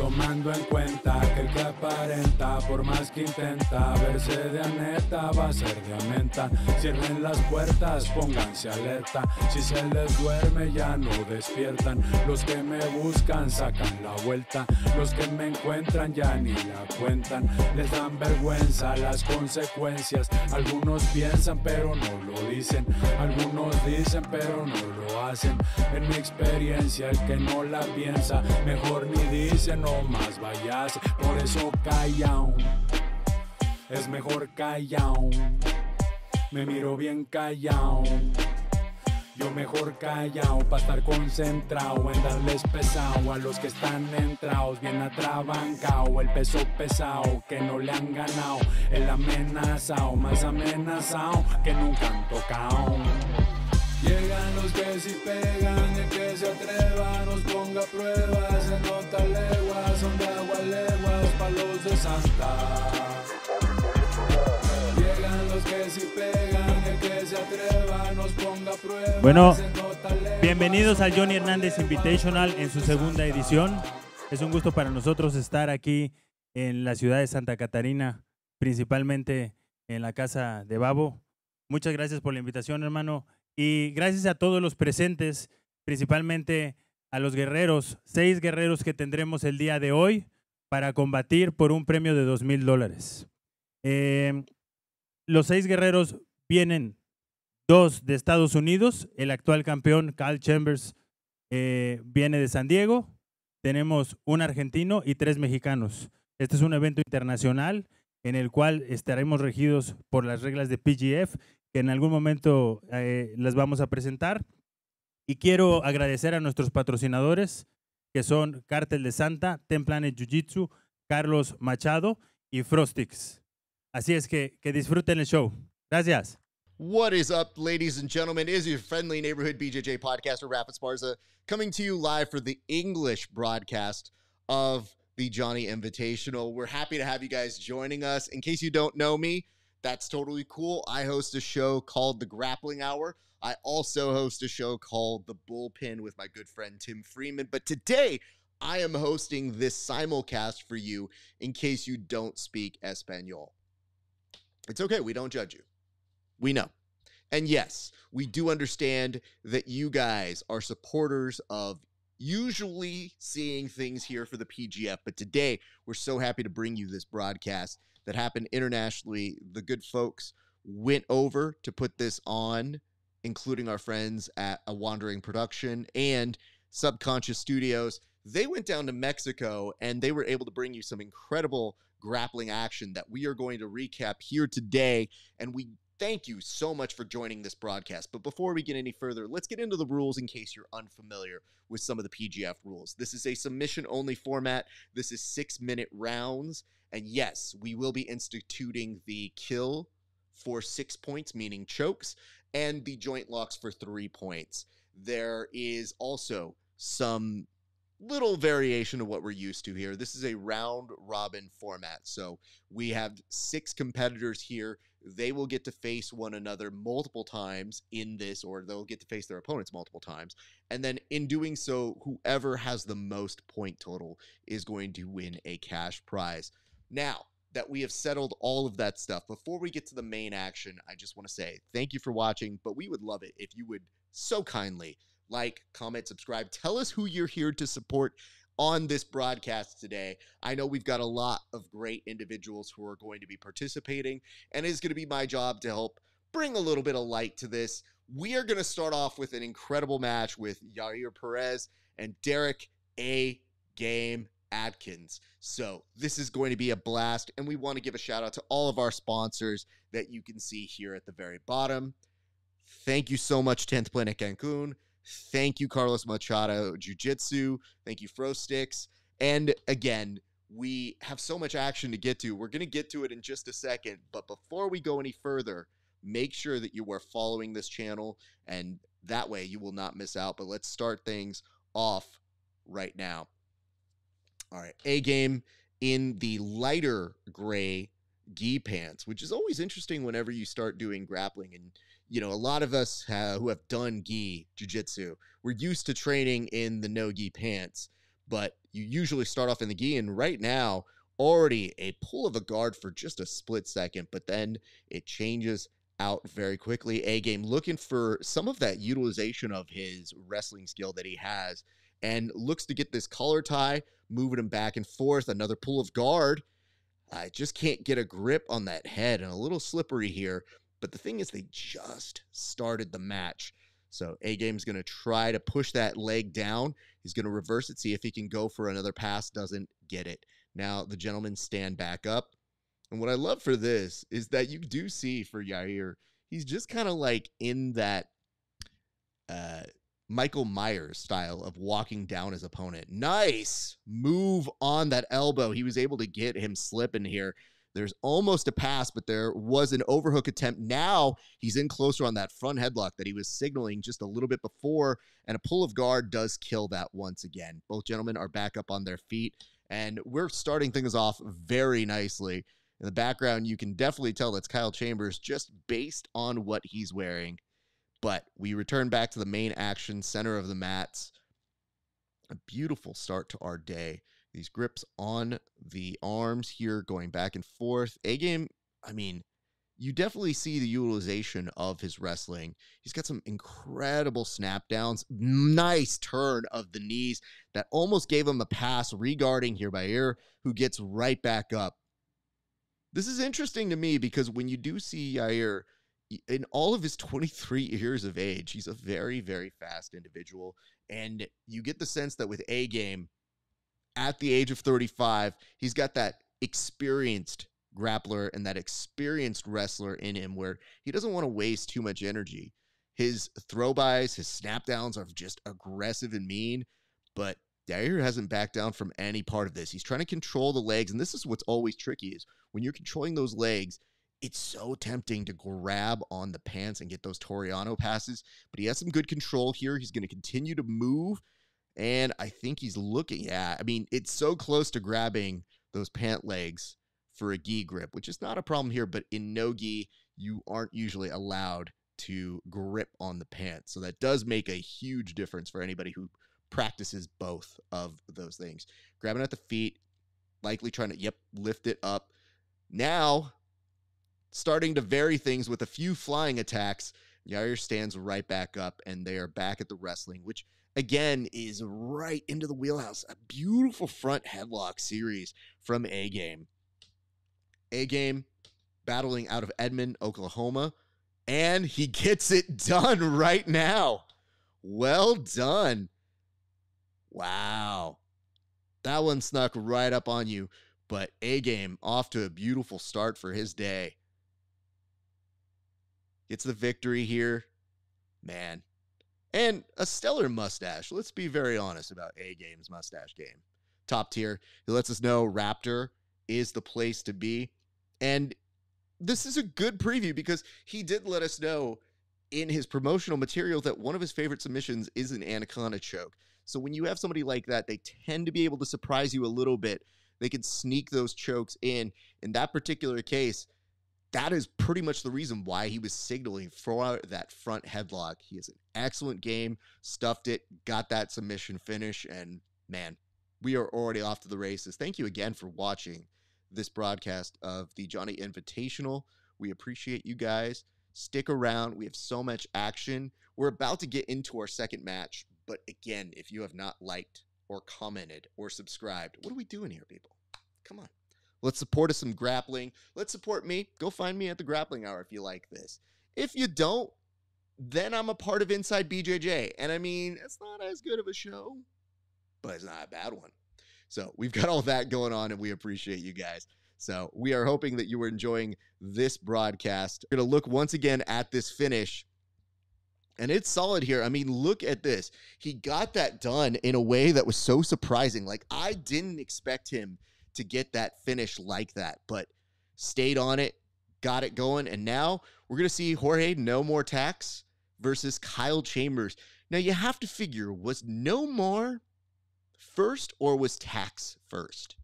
tomando en cuenta que el que aparenta, por más que intenta verse de aneta, va a ser diamanta. Cierren las puertas, pónganse alerta, si se les duerme ya no despiertan. Los que me buscan sacan la vuelta, los que me encuentran ya ni la cuentan. Les dan vergüenza las consecuencias, algunos piensan pero no lo dicen, algunos dicen pero no lo hacen. En mi experiencia el que no la piensa, mejor ni dice, no más vayas. Por eso callao, es mejor callao, me miro bien callao. Yo mejor callao pa' estar concentrado en darles pesado a los que están entrados, bien atrabancao, el peso pesado que no le han ganado, el amenazado, más amenazado que nunca han tocado. Llegan los que sí pegan, el que se atreva, nos ponga a prueba, se nota leguas, son de agua leguas, palos de Santa. Llegan los que sí pegan, el que se atreva, nos ponga a prueba. Bueno, bienvenidos al Johnny Hernández Invitational en su segunda edición. Es un gusto para nosotros estar aquí en la ciudad de Santa Catarina, principalmente en la Casa de Babo. Muchas gracias por la invitación, hermano. Y gracias a todos los presentes, principalmente a los guerreros, 6 guerreros que tendremos el día de hoy para combatir por un premio de $2,000. Los 6 guerreros vienen 2 de Estados Unidos, el actual campeón Carl Chambers viene de San Diego, tenemos un argentino y 3 mexicanos. Este es un evento internacional en el cual estaremos regidos por las reglas de PGF, que en algún momento las vamos a presentar. Y quiero agradecer a nuestros patrocinadores, que son Cártel de Santa, Ten Planet Jiu-Jitsu, Carlos Machado y Frostix. Así es que disfruten el show. Gracias. What is up, ladies and gentlemen? It is your friendly neighborhood BJJ podcaster, Raf Esparza, coming to you live for the English broadcast of the Johnny Invitational. We're happy to have you guys joining us. In case you don't know me, that's totally cool. I host a show called The Grappling Hour. I also host a show called The Bullpen with my good friend Tim Freeman. But today, I am hosting this simulcast for you in case you don't speak Espanol. It's okay. We don't judge you. We know. And yes, we do understand that you guys are supporters of usually seeing things here for the PGF. But today, we're so happy to bring you this broadcast that happened internationally. The good folks went over to put this on, including our friends at A Wandering Production and Subconscious Studios. They went down to Mexico and they were able to bring you some incredible grappling action that we are going to recap here today. And we thank you so much for joining this broadcast. But before we get any further, let's get into the rules in case you're unfamiliar with some of the PGF rules. This is a submission-only format. This is 6-minute rounds. And yes, we will be instituting the kill for 6 points, meaning chokes, and the joint locks for 3 points. There is also some little variation of what we're used to here. This is a round-robin format. So we have 6 competitors here. They will get to face one another multiple times in this, or they'll get to face their opponents multiple times. And then in doing so, whoever has the most point total is going to win a cash prize. Now that we have settled all of that stuff, before we get to the main action, I just want to say thank you for watching, but we would love it if you would so kindly like, comment, subscribe. Tell us who you're here to support on this broadcast today. I know we've got a lot of great individuals who are going to be participating, and it's going to be my job to help bring a little bit of light to this. We are going to start off with an incredible match with Yair Perez and Derek A. Game Adkins. So this is going to be a blast, and we want to give a shout out to all of our sponsors that you can see here at the very bottom. Thank you so much, 10th Planet Cancun. Thank you, Carlos Machado Jiu-Jitsu. Thank you, Frostix. And again, we have so much action to get to. We're going to get to it in just a second. But before we go any further, make sure that you are following this channel, and that way you will not miss out. But let's start things off right now. All right, A-Game in the lighter gray gi pants, which is always interesting whenever you start doing grappling. And, you know, a lot of us who have done gi jiu-jitsu, we're used to training in the no gi pants. but you usually start off in the gi, and right now, already a pull of a guard for just a split second, but then it changes out very quickly. A-Game looking for some of that utilization of his wrestling skill that he has, and looks to get this collar tie, moving him back and forth. Another pull of guard. I just can't get a grip on that head, and a little slippery here. But the thing is, they just started the match. So A-Game's going to try to push that leg down. He's going to reverse it, see if he can go for another pass. Doesn't get it. Now the gentlemen stand back up. And what I love for this is that you do see for Yair, he's just kind of like in that Michael Myers style of walking down his opponent. Nice move on that elbow. He was able to get him slipping here. There's almost a pass, but there was an overhook attempt. Now he's in closer on that front headlock that he was signaling just a little bit before, and a pull of guard does kill that once again. Both gentlemen are back up on their feet, and we're starting things off very nicely. In the background, you can definitely tell that's Kyle Chambers just based on what he's wearing. But we return back to the main action, center of the mats. A beautiful start to our day. These grips on the arms here going back and forth. A-Game, I mean, you definitely see the utilization of his wrestling. He's got some incredible snap downs. Nice turn of the knees that almost gave him a pass regarding here by Yair, who gets right back up. This is interesting to me because when you do see Yair, in all of his 23 years of age, he's a very, very fast individual. And you get the sense that with A-Game, at the age of 35, he's got that experienced grappler and that experienced wrestler in him where he doesn't want to waste too much energy. His throw-bys, his snap-downs are just aggressive and mean, but Yair hasn't backed down from any part of this. He's trying to control the legs, and this is what's always tricky is when you're controlling those legs, it's so tempting to grab on the pants and get those Toriano passes, but he has some good control here. He's going to continue to move, and I think he's looking at, I mean, it's so close to grabbing those pant legs for a gi grip, which is not a problem here, but in no gi, you aren't usually allowed to grip on the pants. So that does make a huge difference for anybody who practices both of those things. Grabbing at the feet, likely trying to, lift it up. Now, starting to vary things with a few flying attacks, Yair stands right back up, and they are back at the wrestling, which, again, is right into the wheelhouse. A beautiful front headlock series from A-Game. A-Game battling out of Edmond, Oklahoma, and he gets it done right now. Well done. Wow. That one snuck right up on you, but A-Game off to a beautiful start for his day. Gets the victory here. Man. And a stellar mustache. Let's be very honest about A-Game's mustache game. Top tier. He lets us know Raptor is the place to be. And this is a good preview because he did let us know in his promotional material that one of his favorite submissions is an Anaconda choke. So when you have somebody like that, they tend to be able to surprise you a little bit. They can sneak those chokes in. In that particular case, that is pretty much the reason why he was signaling for that front headlock. He has an excellent game, stuffed it, got that submission finish, and man, we are already off to the races. Thank you again for watching this broadcast of the Johnny Invitational. We appreciate you guys. Stick around. We have so much action. We're about to get into our second match, but again, if you have not liked or commented or subscribed, what are we doing here, people? Come on. Let's support us some grappling. Let's support me. Go find me at the Grappling Hour if you like this. If you don't, then I'm a part of Inside BJJ. And I mean, it's not as good of a show, but it's not a bad one. So we've got all that going on, and we appreciate you guys. So we are hoping that you were enjoying this broadcast. We're going to look once again at this finish. And it's solid here. I mean, look at this. He got that done in a way that was so surprising. Like, I didn't expect him to get that finish like that, but stayed on it, got it going, and now we're going to see Jorge No More Tax versus Kyle Chambers. Now, you have to figure, was No More first or was Tax first?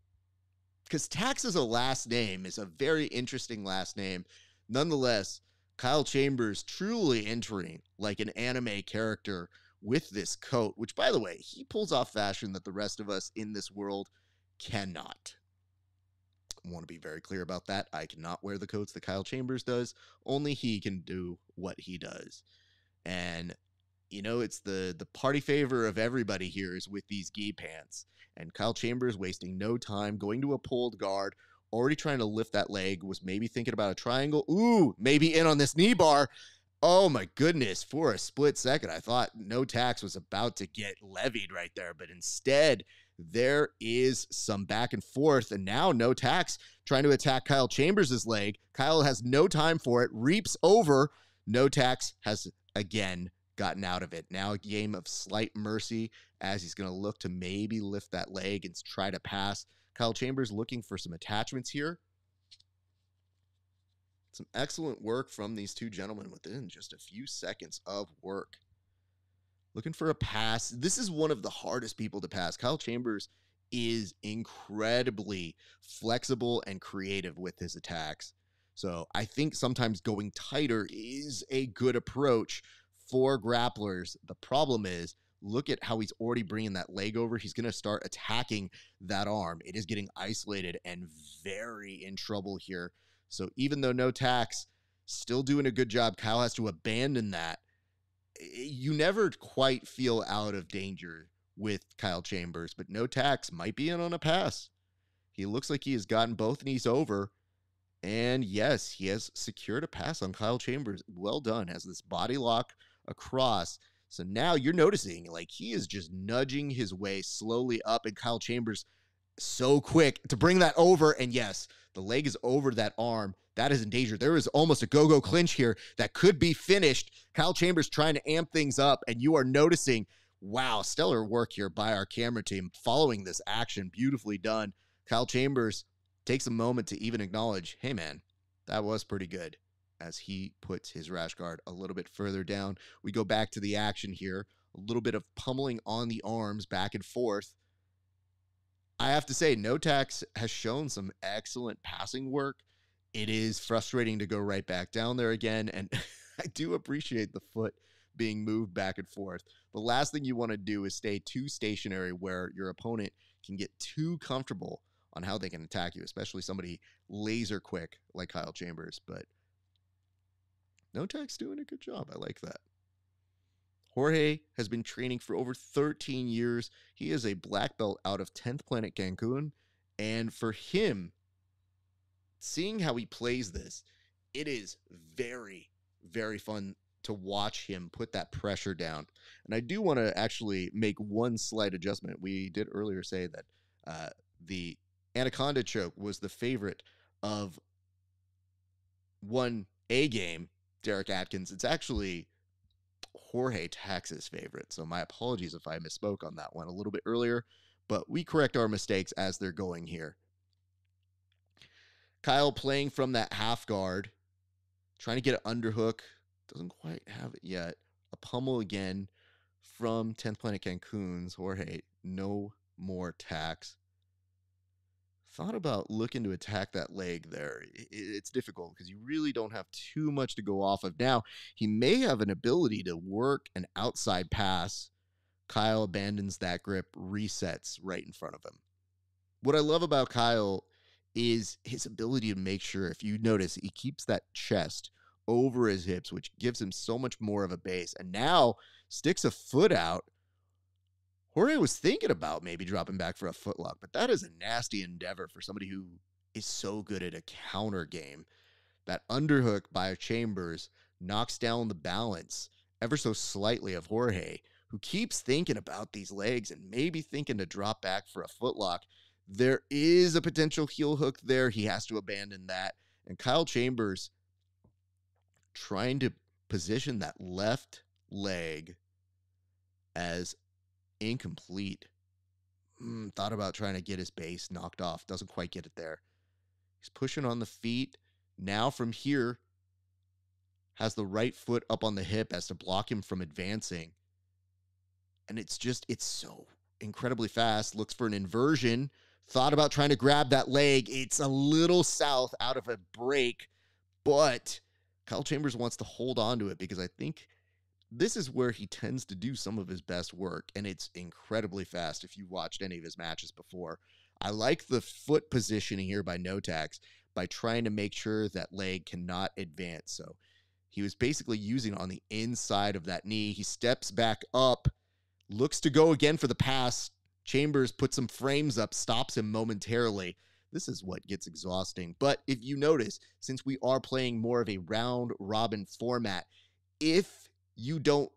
Because Tax as a last name is a very interesting last name. Nonetheless, Kyle Chambers truly entering like an anime character with this coat, which, by the way, he pulls off fashion that the rest of us in this world cannot. I want to be very clear about that. I cannot wear the coats that Kyle Chambers does. Only he can do what he does. And, you know, it's the party favor of everybody here is with these gi pants. And Kyle Chambers wasting no time, going to a pulled guard, already trying to lift that leg, was maybe thinking about a triangle. Ooh, maybe in on this knee bar. Oh my goodness, for a split second, I thought no tax was about to get levied right there, but instead there is some back and forth, and now no tax trying to attack Kyle Chambers' leg. Kyle has no time for it, reaps over. No tax has again gotten out of it. Now a game of slight mercy as he's going to look to maybe lift that leg and try to pass. Kyle Chambers looking for some attachments here. Some excellent work from these two gentlemen within just a few seconds of work. Looking for a pass. This is one of the hardest people to pass. Kyle Chambers is incredibly flexible and creative with his attacks. So I think sometimes going tighter is a good approach for grapplers. The problem is, look at how he's already bringing that leg over. He's going to start attacking that arm. It is getting isolated and very in trouble here. So even though no tax, still doing a good job, Kyle has to abandon that. You never quite feel out of danger with Kyle Chambers, but no tax might be in on a pass. He looks like he has gotten both knees over. And yes, he has secured a pass on Kyle Chambers. Well done. Has this body lock across. So now you're noticing like he is just nudging his way slowly up, and Kyle Chambers so quick to bring that over. And yes, the leg is over that arm. That is in danger. There is almost a go-go clinch here that could be finished. Kyle Chambers trying to amp things up, and you are noticing, wow, stellar work here by our camera team following this action. Beautifully done. Kyle Chambers takes a moment to even acknowledge, hey man, that was pretty good, as he puts his rash guard a little bit further down. We go back to the action here. A little bit of pummeling on the arms back and forth. I have to say, no tax has shown some excellent passing work. It is frustrating to go right back down there again, and I do appreciate the foot being moved back and forth. The last thing you want to do is stay too stationary where your opponent can get too comfortable on how they can attack you, especially somebody laser quick like Kyle Chambers. But no tax doing a good job. I like that. Jorge has been training for over 13 years. He is a black belt out of 10th Planet Cancun. And for him, seeing how he plays this, it is very, very fun to watch him put that pressure down. And I do want to actually make one slight adjustment. We did earlier say that the Anaconda choke was the favorite of 1A game, Derek Atkins. It's actually Jorge Tax's favorite. So my apologies if I misspoke on that one a little bit earlier, but we correct our mistakes as they're going here. Kyle playing from that half guard, trying to get an underhook. Doesn't quite have it yet. A pummel again from 10th Planet Cancun's Jorge. No more tax. Thought about looking to attack that leg there. It's difficult because you really don't have too much to go off of. Now, he may have an ability to work an outside pass. Kyle abandons that grip, resets right in front of him. What I love about Kyle is his ability to make sure, if you notice, he keeps that chest over his hips, which gives him so much more of a base. And now sticks a foot out. Jorge was thinking about maybe dropping back for a footlock, but that is a nasty endeavor for somebody who is so good at a counter game. That underhook by Chambers knocks down the balance ever so slightly of Jorge, who keeps thinking about these legs and maybe thinking to drop back for a footlock. There is a potential heel hook there. He has to abandon that. And Kyle Chambers trying to position that left leg as incomplete. Thought about trying to get his base knocked off. Doesn't quite get it there. He's pushing on the feet. Now from here, has the right foot up on the hip as to block him from advancing. And it's so incredibly fast. Looks for an inversion. Thought about trying to grab that leg. It's a little south out of a break, but Kyle Chambers wants to hold on to it because I think this is where he tends to do some of his best work, and it's incredibly fast if you've watched any of his matches before. I like the foot positioning here by Notax by trying to make sure that leg cannot advance. So he was basically using it on the inside of that knee. He steps back up, looks to go again for the pass. Chambers puts some frames up, stops him momentarily. This is what gets exhausting. But if you notice, since we are playing more of a round robin format, if you don't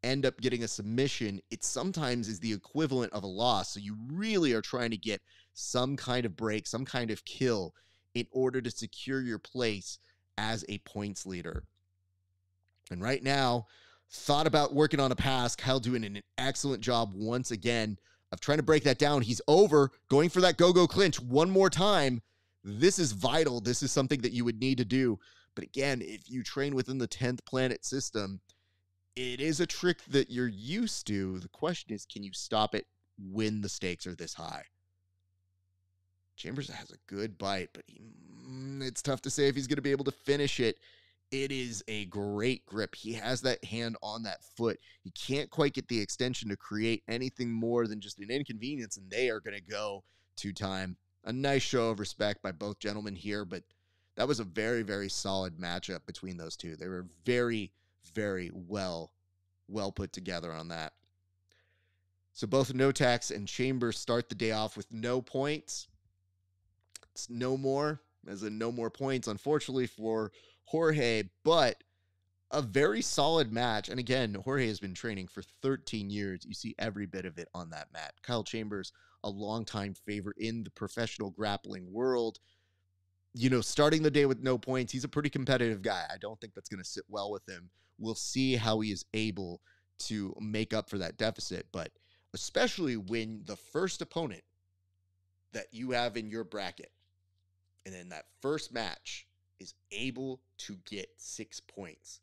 end up getting a submission, it sometimes is the equivalent of a loss. So you really are trying to get some kind of break, some kind of kill in order to secure your place as a points leader. And right now, thought about working on a pass. Kyle doing an excellent job once again of trying to break that down. He's over, going for that go-go clinch one more time. This is vital. This is something that you would need to do. But again, if you train within the 10th planet system, it is a trick that you're used to. The question is, can you stop it when the stakes are this high? Chambers has a good bite, but it's tough to say if he's going to be able to finish it. It is a great grip. He has that hand on that foot. He can't quite get the extension to create anything more than just an inconvenience, and they are going to go to time. A nice show of respect by both gentlemen here, but that was a very, very solid matchup between those two. They were very, very well put together on that. So both Notax and Chambers start the day off with no points. It's no more, as in no more points, unfortunately, for Jorge, but a very solid match. And again, Jorge has been training for 13 years. You see every bit of it on that mat. Kyle Chambers, a longtime favorite in the professional grappling world. You know, starting the day with no points, he's a pretty competitive guy. I don't think that's going to sit well with him. We'll see how he is able to make up for that deficit, but especially when the first opponent that you have in your bracket, and in that first match, is able to get 6 points.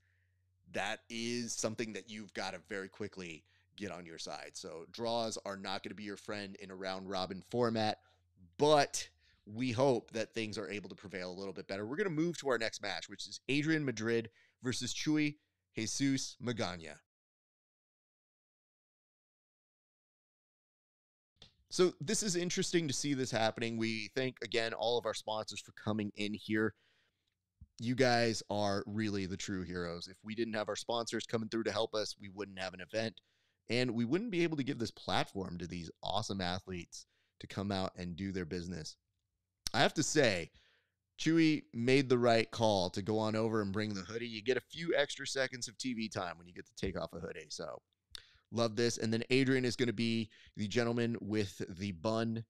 That is something that you've got to very quickly get on your side. So draws are not going to be your friend in a round robin format, but we hope that things are able to prevail a little bit better. We're going to move to our next match, which is Adrian Madrid versus Chuy Jesus Magana. So this is interesting to see this happening. We thank, again, all of our sponsors for coming in here. You guys are really the true heroes. If we didn't have our sponsors coming through to help us, we wouldn't have an event, and we wouldn't be able to give this platform to these awesome athletes to come out and do their business. I have to say, Chuy made the right call to go on over and bring the hoodie. You get a few extra seconds of TV time when you get to take off a hoodie, so love this. And then Adrian is going to be the gentleman with the bun,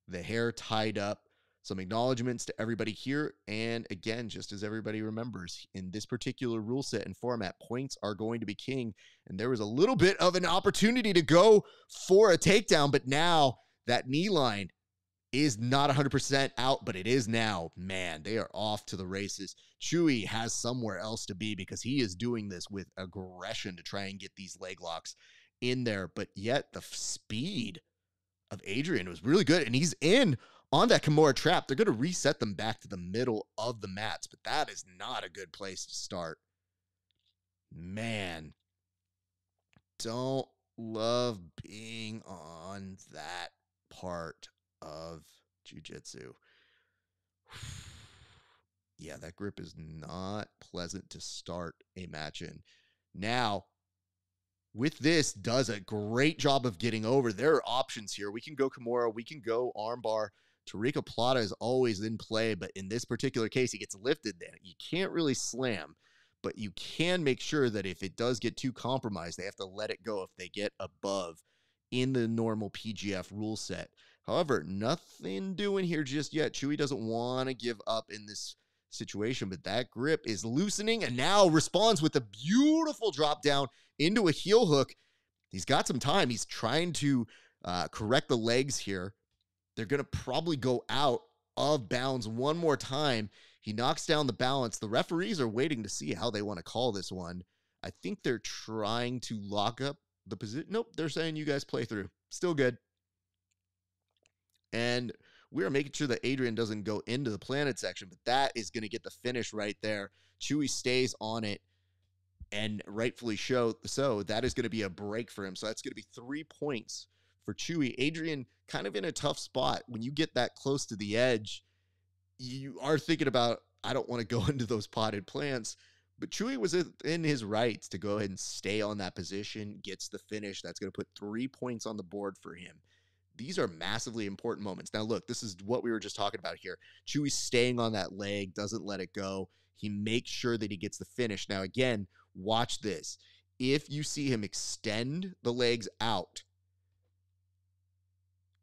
the hair tied up. Some acknowledgments to everybody here. And again, just as everybody remembers, in this particular rule set and format, points are going to be king. And there was a little bit of an opportunity to go for a takedown, but now that knee line is not 100% out, but it is now. Man, they are off to the races. Chuy has somewhere else to be because he is doing this with aggression to try and get these leg locks in there. But yet the speed of Adrian was really good, and he's in on that Kimura trap. They're going to reset them back to the middle of the mats, but that is not a good place to start. Man, don't love being on that part of jiu-jitsu. Yeah, that grip is not pleasant to start a match in. Now, with this, does a great job of getting over. There are options here. We can go Kimura. We can go armbar. Tariqa Plata is always in play, but in this particular case, he gets lifted there. You can't really slam, but you can make sure that if it does get too compromised, they have to let it go if they get above in the normal PGF rule set. However, nothing doing here just yet. Chuy doesn't want to give up in this situation, but that grip is loosening and now responds with a beautiful drop down into a heel hook. He's got some time. He's trying to correct the legs here. They're going to probably go out of bounds one more time. He knocks down the balance. The referees are waiting to see how they want to call this one. I think they're trying to lock up the position. Nope, they're saying you guys play through. Still good. And we are making sure that Adrian doesn't go into the planet section, but that is going to get the finish right there. Chuy stays on it. And rightfully so, that is going to be a break for him. So that's going to be 3 points for Chewy. Adrian, kind of in a tough spot. When you get that close to the edge, you are thinking about, I don't want to go into those potted plants. But Chewy was in his rights to go ahead and stay on that position, gets the finish. That's going to put 3 points on the board for him. These are massively important moments. Now, look, this is what we were just talking about here. Chewy's staying on that leg, doesn't let it go. He makes sure that he gets the finish. Now, again, watch this. If you see him extend the legs out,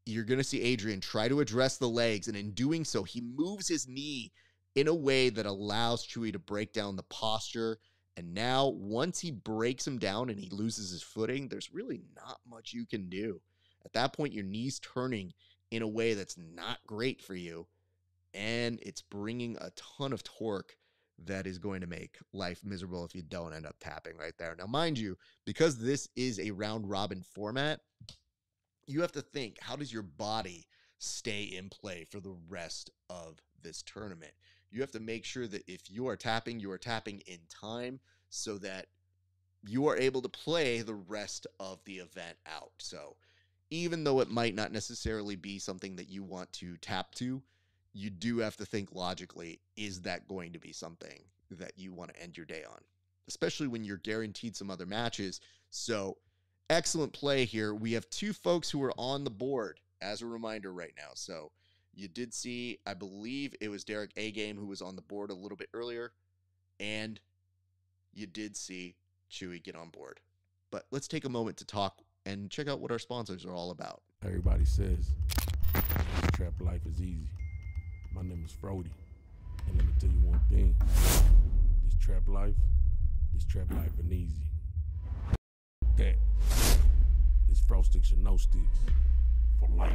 you're going to see Adrian try to address the legs, and in doing so, he moves his knee in a way that allows Chewy to break down the posture. And now, once he breaks him down and he loses his footing, there's really not much you can do. At that point, your knee's turning in a way that's not great for you, and it's bringing a ton of torque that is going to make life miserable if you don't end up tapping right there. Now, mind you, because this is a round-robin format, you have to think, how does your body stay in play for the rest of this tournament? You have to make sure that if you are tapping in time so that you are able to play the rest of the event out. So even though it might not necessarily be something that you want to tap to, you do have to think logically, is that going to be something that you want to end your day on? Especially when you're guaranteed some other matches. So excellent play here. We have 2 folks who are on the board as a reminder right now. So you did see, I believe it was Derek A-Game who was on the board a little bit earlier. And you did see Chewy get on board. But let's take a moment to talk and check out what our sponsors are all about. Everybody says this trap life is easy. My name is Frody, and let me tell you one thing. This trap life ain't easy. That is fro sticks and no sticks for life.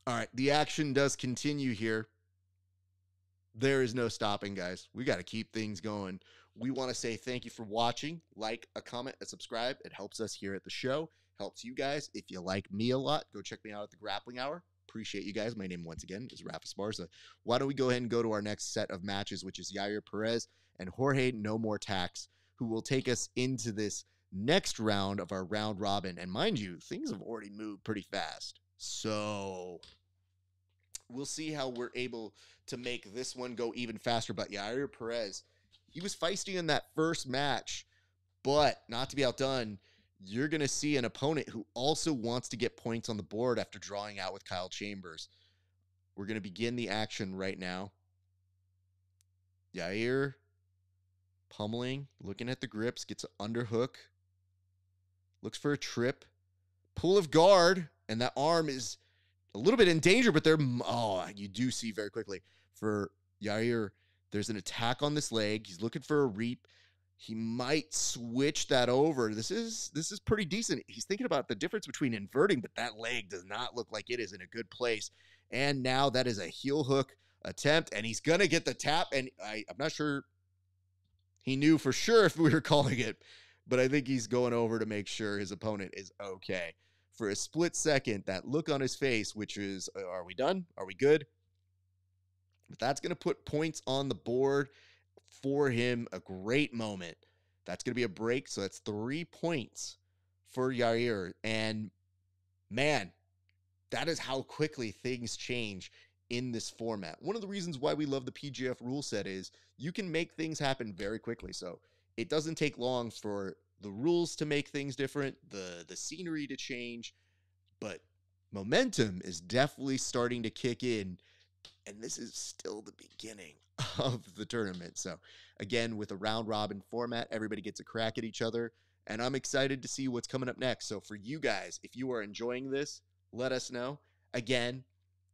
All right, the action does continue here. There is no stopping, guys. We got to keep things going. We want to say thank you for watching. Like, a comment, a subscribe. It helps us here at the show. Helps you guys. If you like me a lot, go check me out at the Grappling Hour. Appreciate you guys. My name, once again, is Raf Esparza. Why don't we go ahead and go to our next set of matches, which is Yair Perez and Jorge No More Tax, who will take us into this next round of our round robin. And mind you, things have already moved pretty fast. So we'll see how we're able to make this one go even faster. But Yair Perez, he was feisty in that first match, but not to be outdone, you're going to see an opponent who also wants to get points on the board after drawing out with Kyle Chambers. We're going to begin the action right now. Yair pummeling, looking at the grips, gets an underhook, looks for a trip, pull of guard, and that arm is a little bit in danger, but you do see very quickly for Yair, there's an attack on this leg. He's looking for a reap. He might switch that over. This is pretty decent. He's thinking about the difference between inverting, but that leg does not look like it is in a good place. And now that is a heel hook attempt, and he's going to get the tap. And I'm not sure he knew for sure if we were calling it, but I think he's going over to make sure his opponent is okay. For a split second, that look on his face, which is, are we done? Are we good? But that's going to put points on the board for him. A great moment. That's going to be a break. So that's 3 points for Yair. And man, that is how quickly things change in this format. One of the reasons why we love the PGF rule set is you can make things happen very quickly. So it doesn't take long for the rules to make things different, the scenery to change, but momentum is definitely starting to kick in. And this is still the beginning of the tournament. So again, with a round robin format, everybody gets a crack at each other. And I'm excited to see what's coming up next. So for you guys, if you are enjoying this, let us know. Again,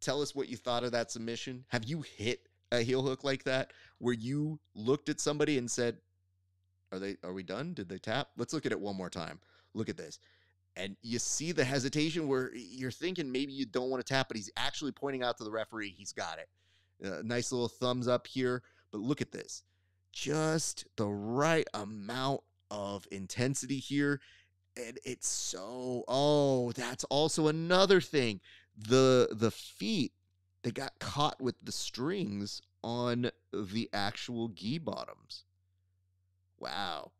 tell us what you thought of that submission. Have you hit a heel hook like that where you looked at somebody and said, are we done? Did they tap? Let's look at it one more time. Look at this. And you see the hesitation where you're thinking maybe you don't want to tap, but he's actually pointing out to the referee he's got it. Nice little thumbs up here. But look at this. Just the right amount of intensity here. And it's so, oh, that's also another thing. The feet, they got caught with the strings on the actual gi bottoms. Wow.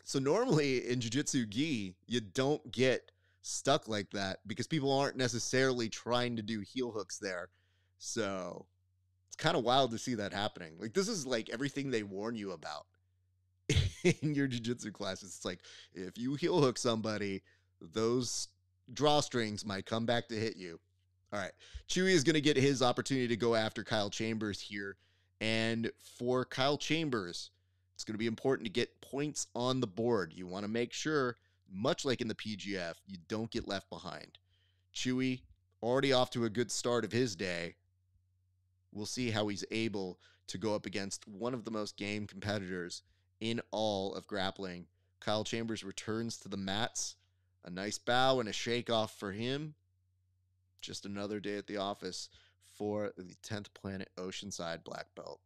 So normally in jiu-jitsu gi, you don't get stuck like that because people aren't necessarily trying to do heel hooks there. So it's kind of wild to see that happening. Like, this is like everything they warn you about in your jiu-jitsu classes. It's like, if you heel hook somebody, those drawstrings might come back to hit you. All right, Chewy is going to get his opportunity to go after Kyle Chambers here. And for Kyle Chambers, it's going to be important to get points on the board. You want to make sure, much like in the PGF, you don't get left behind. Chewy, already off to a good start of his day. We'll see how he's able to go up against one of the most game competitors in all of grappling. Kyle Chambers returns to the mats. A nice bow and a shake off for him. Just another day at the office for the 10th Planet Oceanside black belt.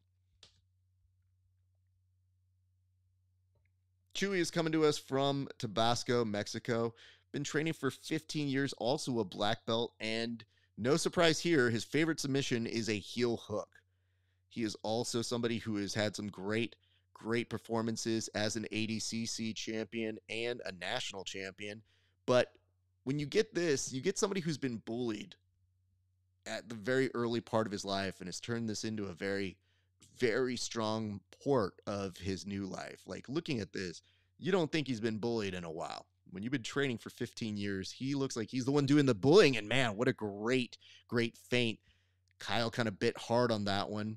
Chewy is coming to us from Tabasco, Mexico. Been training for 15 years, also a black belt, and no surprise here, his favorite submission is a heel hook. He is also somebody who has had some great performances as an ADCC champion and a national champion. But when you get this, you get somebody who's been bullied at the very early part of his life and has turned this into a very, very strong port of his new life. Like, looking at this, you don't think he's been bullied in a while. When you've been training for 15 years, he looks like he's the one doing the bullying. And man, what a great feint. Kyle kind of bit hard on that one.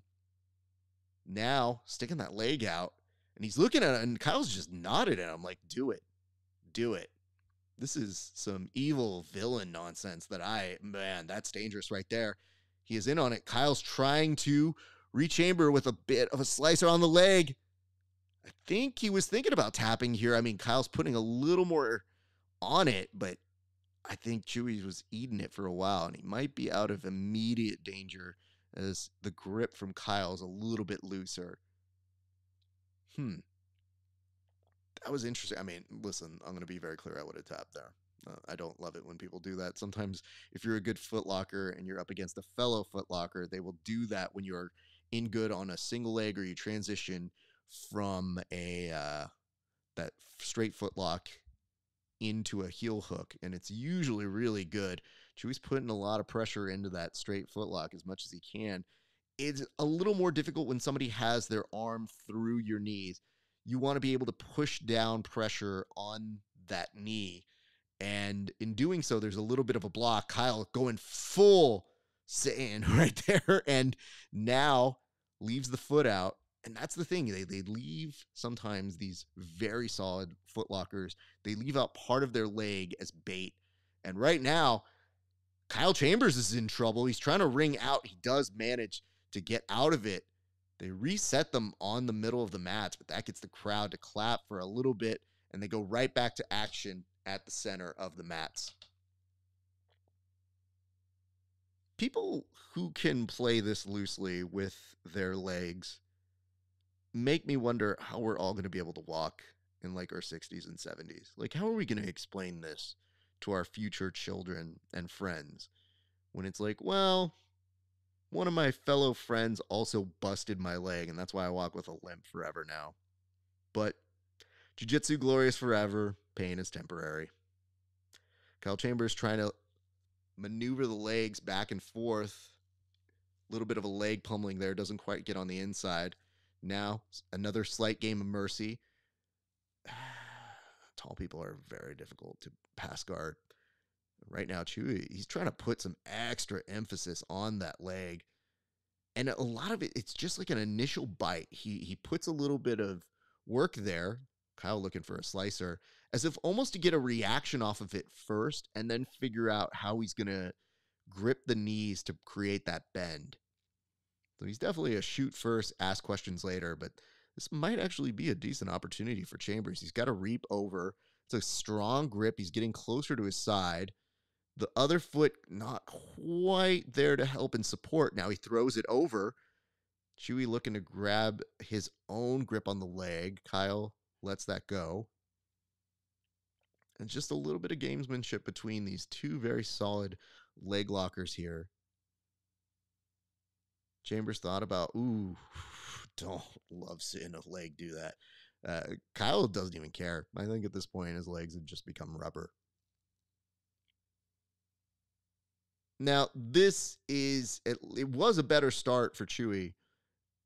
Now, sticking that leg out, and he's looking at it, and Kyle's just nodded at him like, do it. Do it. This is some evil villain nonsense man, that's dangerous right there. He is in on it. Kyle's trying to rechamber with a bit of a slicer on the leg. I think he was thinking about tapping here. I mean, Kyle's putting a little more on it, but I think Chewy was eating it for a while, and he might be out of immediate danger as the grip from Kyle is a little bit looser. That was interesting. I mean, listen, I'm going to be very clear. I would have tapped there. I don't love it when people do that. Sometimes if you're a good footlocker and you're up against a fellow footlocker, they will do that when you're in good on a single leg or you transition from that straight footlock into a heel hook, and it's usually really good. Chewy's putting a lot of pressure into that straight footlock as much as he can. It's a little more difficult when somebody has their arm through your knees. You want to be able to push down pressure on that knee. And in doing so, there's a little bit of a block. Kyle going full saiyan right there, and now leaves the foot out. And that's the thing. They leave sometimes these very solid footlockers. They leave out part of their leg as bait. And right now, Kyle Chambers is in trouble. He's trying to ring out. He does manage to get out of it. They reset them on the middle of the mats, but that gets the crowd to clap for a little bit, and they go right back to action at the center of the mats. People who can play this loosely with their legs make me wonder how we're all going to be able to walk in like our 60s and 70s. Like, how are we going to explain this to our future children and friends when it's like, well, one of my fellow friends also busted my leg, and that's why I walk with a limp forever now. But jiu-jitsu glorious forever, pain is temporary. Kyle Chambers trying to maneuver the legs back and forth. A little bit of a leg pummeling there, doesn't quite get on the inside. Now, another slight game of mercy. Tall people are very difficult to pass guard. Right now, Chewy, he's trying to put some extra emphasis on that leg. And a lot of it, it's just like an initial bite. He puts a little bit of work there. Kyle looking for a slicer, as if almost to get a reaction off of it first and then figure out how he's going to grip the knees to create that bend. So he's definitely a shoot first, ask questions later, but this might actually be a decent opportunity for Chambers. He's got a reap over. It's a strong grip. He's getting closer to his side. The other foot not quite there to help and support. Now he throws it over. Chewy looking to grab his own grip on the leg. Kyle lets that go. And just a little bit of gamesmanship between these two very solid leg lockers here. Chambers thought about, don't love seeing a leg do that. Kyle doesn't even care. I think at this point, his legs have just become rubber. Now, it was a better start for Chewy.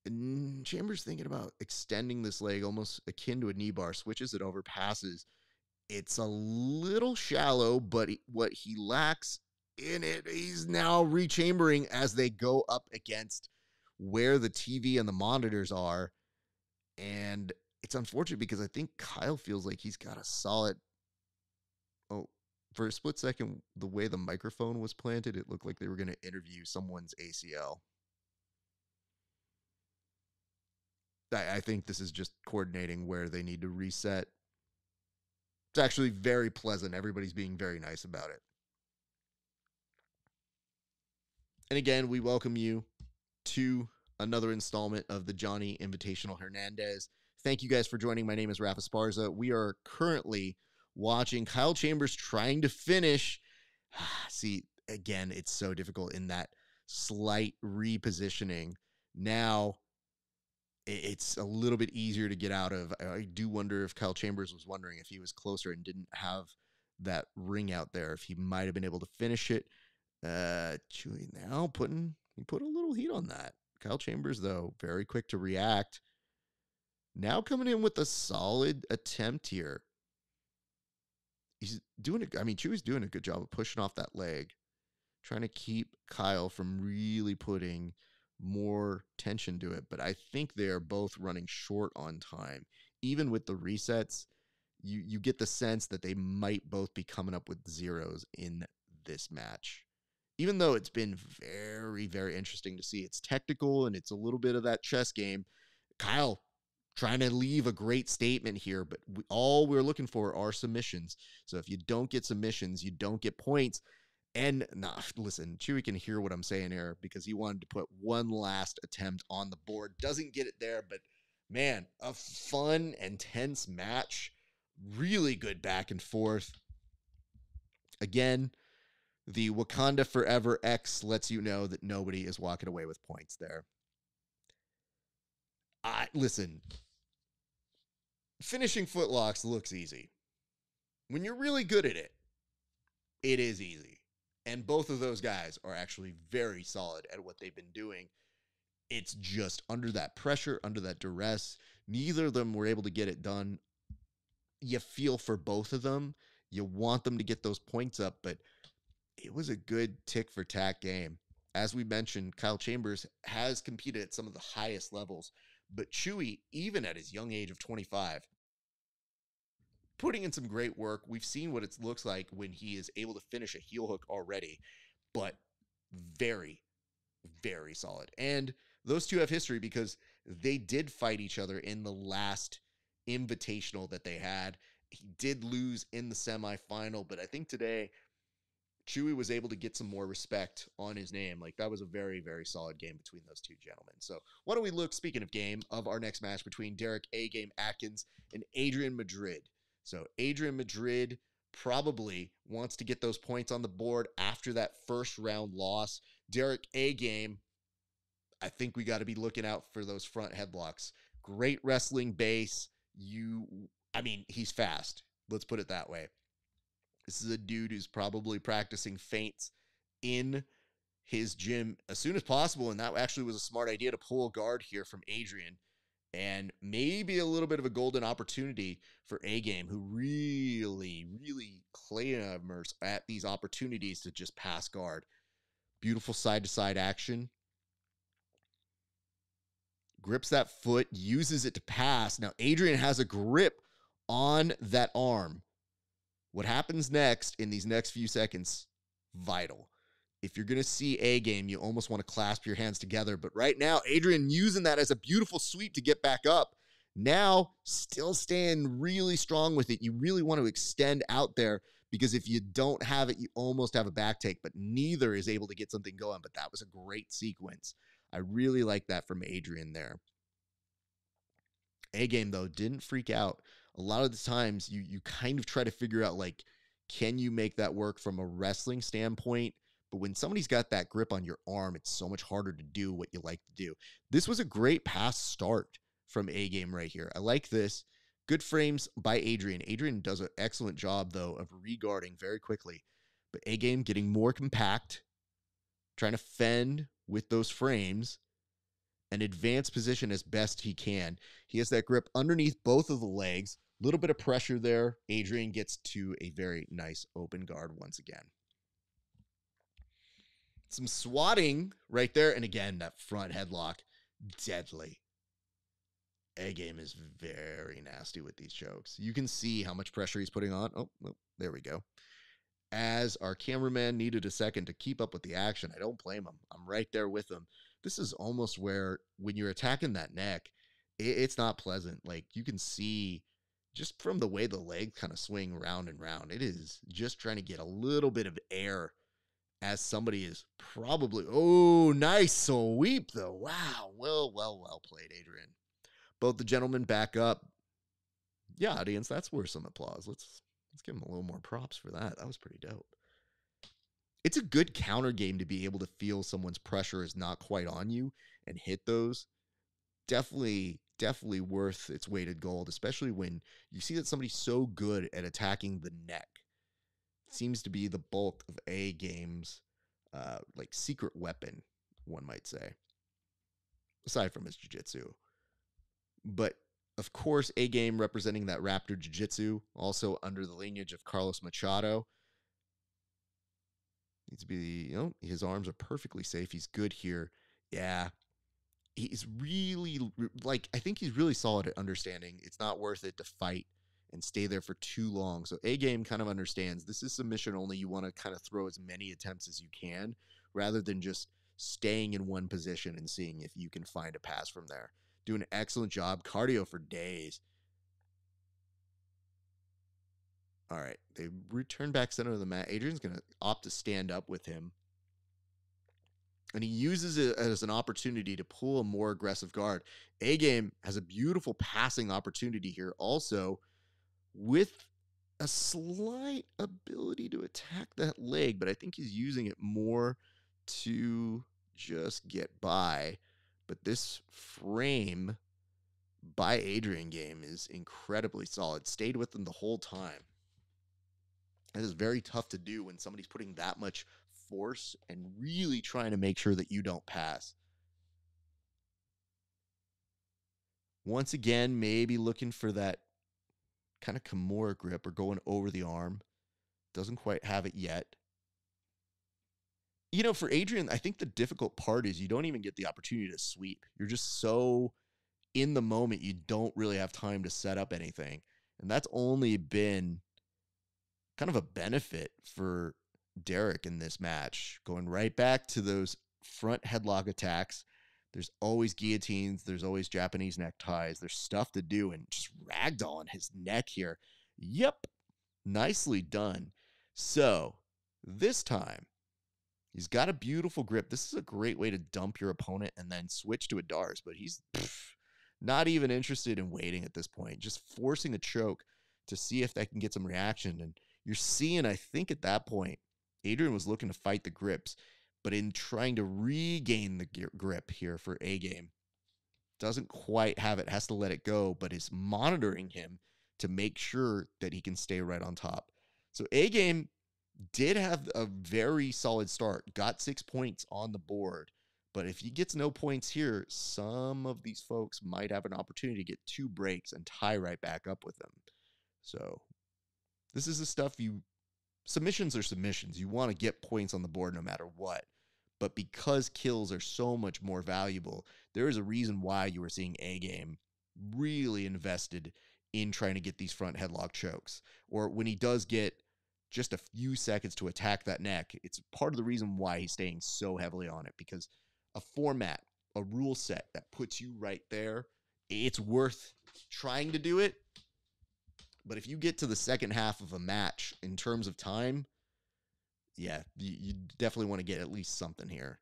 And Chambers thinking about extending this leg almost akin to a knee bar, switches it over, passes. It's a little shallow, but what he lacks in it, he's now rechambering as they go up against where the TV and the monitors are. And it's unfortunate because I think Kyle feels like he's got a solid... Oh, for a split second, the way the microphone was planted, it looked like they were going to interview someone's ACL. I think this is just coordinating where they need to reset. It's actually very pleasant. Everybody's being very nice about it. And again, we welcome you to another installment of the Johnny Invitational Hernández. Thank you guys for joining. My name is Raf Esparza. We are currently watching Kyle Chambers trying to finish. See, again, it's so difficult in that slight repositioning. Now, it's a little bit easier to get out of. I do wonder if Kyle Chambers was wondering if he was closer and didn't have that ring out there, if he might have been able to finish it. Chewy now he put a little heat on that. Kyle Chambers, though, very quick to react. Now coming in with a solid attempt here. He's doing it. I mean, Chewy's doing a good job of pushing off that leg, trying to keep Kyle from really putting more tension to it. But I think they're both running short on time. Even with the resets, you get the sense that they might both be coming up with zeros in this match. Even though it's been very, very interesting to see. It's technical and it's a little bit of that chess game. Kyle trying to leave a great statement here, but all we're looking for are submissions. So if you don't get submissions, you don't get points. And listen, Chewy can hear what I'm saying here because he wanted to put one last attempt on the board. Doesn't get it there, but man, a fun and tense match. Really good back and forth. Again, the Wakanda Forever X lets you know that nobody is walking away with points there. Listen, finishing footlocks looks easy. When you're really good at it, it is easy. And both of those guys are actually very solid at what they've been doing. It's just under that pressure, under that duress, neither of them were able to get it done. You feel for both of them. You want them to get those points up, but it was a good tick for tack game. As we mentioned, Kyle Chambers has competed at some of the highest levels, but Chewy, even at his young age of 25, putting in some great work. We've seen what it looks like when he is able to finish a heel hook already, but very, very solid. And those two have history because they did fight each other in the last invitational that they had. He did lose in the semifinal, but I think today Chewy was able to get some more respect on his name. Like, that was a very, very solid game between those two gentlemen. So why don't we look, speaking of game, of our next match between Derek A-Game Atkins and Adrian Madrid. So Adrian Madrid probably wants to get those points on the board after that first round loss. Derek A-Game, I think we got to be looking out for those front headlocks. Great wrestling base. He's fast. Let's put it that way. This is a dude who's probably practicing feints in his gym as soon as possible, and that actually was a smart idea to pull a guard here from Adrian. And maybe a little bit of a golden opportunity for A-Game, who really, really clamours at these opportunities to just pass guard. Beautiful side-to-side action. Grips that foot, uses it to pass. Now, Adrian has a grip on that arm. What happens next in these next few seconds, vital. If you're going to see A-Game, you almost want to clasp your hands together. But right now, Adrian using that as a beautiful sweep to get back up. Now, still staying really strong with it. You really want to extend out there because if you don't have it, you almost have a back take. But neither is able to get something going. But that was a great sequence. I really like that from Adrian there. A-Game, though, didn't freak out a lot of the times you kind of try to figure out, like, can you make that work from a wrestling standpoint? But when somebody's got that grip on your arm, it's so much harder to do what you like to do. This was a great pass start from A-Game right here. I like this. Good frames by Adrian. Adrian does an excellent job, though, of reguarding very quickly. But A-Game getting more compact, trying to fend with those frames, and advance position as best he can. He has that grip underneath both of the legs. A little bit of pressure there. Adrian gets to a very nice open guard once again. Some swatting right there. And again, that front headlock, deadly. A-Game is very nasty with these chokes. You can see how much pressure he's putting on. Oh, there we go. As our cameraman needed a second to keep up with the action. I don't blame him. I'm right there with him. This is almost where when you're attacking that neck, it's not pleasant. Like, you can see just from the way the legs kind of swing round and round, it is just trying to get a little bit of air as somebody is probably, oh, nice sweep though. Wow. Well played, Adrian. Both the gentlemen back up. Yeah, audience, that's worth some applause. Let's give him a little more props for that. That was pretty dope. It's a good counter game to be able to feel someone's pressure is not quite on you and hit those. Definitely worth its weighted gold, especially when you see that somebody's so good at attacking the neck. It seems to be the bulk of A-Game's like secret weapon, one might say, aside from his jiu-jitsu. But of course, A-Game representing that Raptor jiu-jitsu, also under the lineage of Carlos Machado. Needs to be, his arms are perfectly safe. He's good here. Yeah. He's really, I think he's really solid at understanding it's not worth it to fight and stay there for too long. So A-Game kind of understands this is submission only. You want to kind of throw as many attempts as you can rather than just staying in one position and seeing if you can find a pass from there. Doing an excellent job. Cardio for days. All right. They return back center of the mat. Adrian's going to opt to stand up with him. And he uses it as an opportunity to pull a more aggressive guard. A-Game has a beautiful passing opportunity here. Also, with a slight ability to attack that leg. But I think he's using it more to just get by. But this frame by Adrian Game is incredibly solid. Stayed with him the whole time. It is very tough to do when somebody's putting that much force and really trying to make sure that you don't pass. Once again, maybe looking for that kind of Kimura grip or going over the arm. Doesn't quite have it yet. For Adrian, I think the difficult part is you don't even get the opportunity to sweep. You're just so in the moment, you don't really have time to set up anything. And that's only been kind of a benefit for Derek in this match. Going right back to those front headlock attacks. There's always guillotines. There's always Japanese neckties. There's stuff to do, and just ragdolling his neck here. Yep. Nicely done. So this time, he's got a beautiful grip. This is a great way to dump your opponent and then switch to a Dars, but he's not even interested in waiting at this point. Just forcing a choke to see if that can get some reaction. And you're seeing, I think at that point, Adrian was looking to fight the grips, but in trying to regain the grip here for A-Game, doesn't quite have it, has to let it go, but is monitoring him to make sure that he can stay right on top. So A-Game did have a very solid start, got 6 points on the board, but if he gets no points here, some of these folks might have an opportunity to get 2 breaks and tie right back up with them. So this is the stuff submissions are submissions. You want to get points on the board no matter what. But because kills are so much more valuable, there is a reason why you are seeing A-Game really invested in trying to get these front headlock chokes. Or when he does get just a few seconds to attack that neck, it's part of the reason why he's staying so heavily on it. Because a format, a rule set that puts you right there, it's worth trying to do it. But if you get to the second half of a match in terms of time, yeah, you definitely want to get at least something here.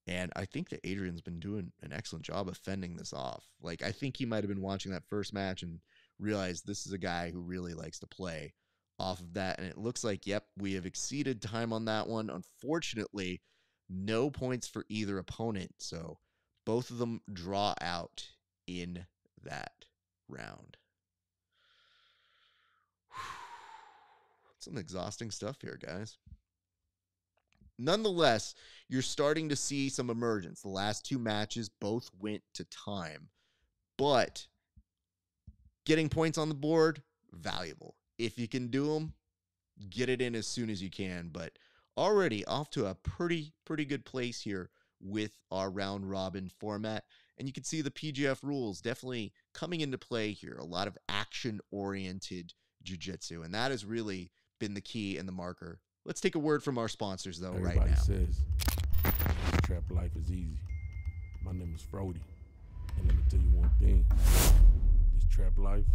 And I think that Adrian's been doing an excellent job of fending this off. I think he might have been watching that first match and realize this is a guy who really likes to play off of that. And it looks like, yep, we have exceeded time on that one. Unfortunately, no points for either opponent. So both of them draw out in that round. Some exhausting stuff here, guys. Nonetheless, you're starting to see some emergence. The last two matches both went to time, but getting points on the board, valuable. If you can do them, get it in as soon as you can. But already off to a pretty good place here with our round robin format. And you can see the PGF rules definitely coming into play here. A lot of action-oriented jiu-jitsu, and that has really been the key and the marker. Let's take a word from our sponsors, though, Everybody right now. says this trap life is easy. My name is Frody, and let me tell you one thing. This trap life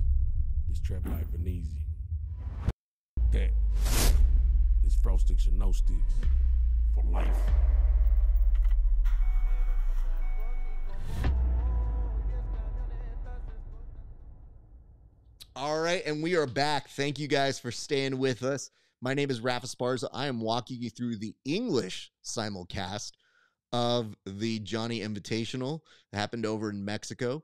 ain't easy. That is fro sticks and no sticks for life. All right, and we are back. Thank you guys for staying with us. My name is Raf Esparza. I am walking you through the English simulcast of the Johnny Invitational that happened over in Mexico.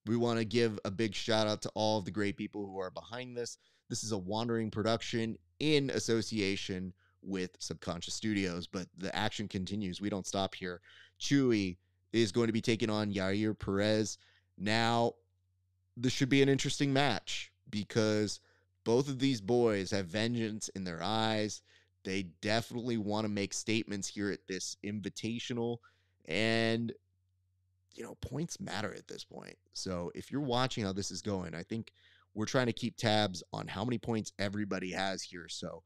We want to give a big shout out to all of the great people who are behind this. This is a Wandering production in association with Subconscious Studios, but the action continues. We don't stop here. Chewy is going to be taking on Yair Perez. Now, this should be an interesting match because both of these boys have vengeance in their eyes. They definitely want to make statements here at this invitational. And, you know, points matter at this point. So if you're watching how this is going, I think we're trying to keep tabs on how many points everybody has here. So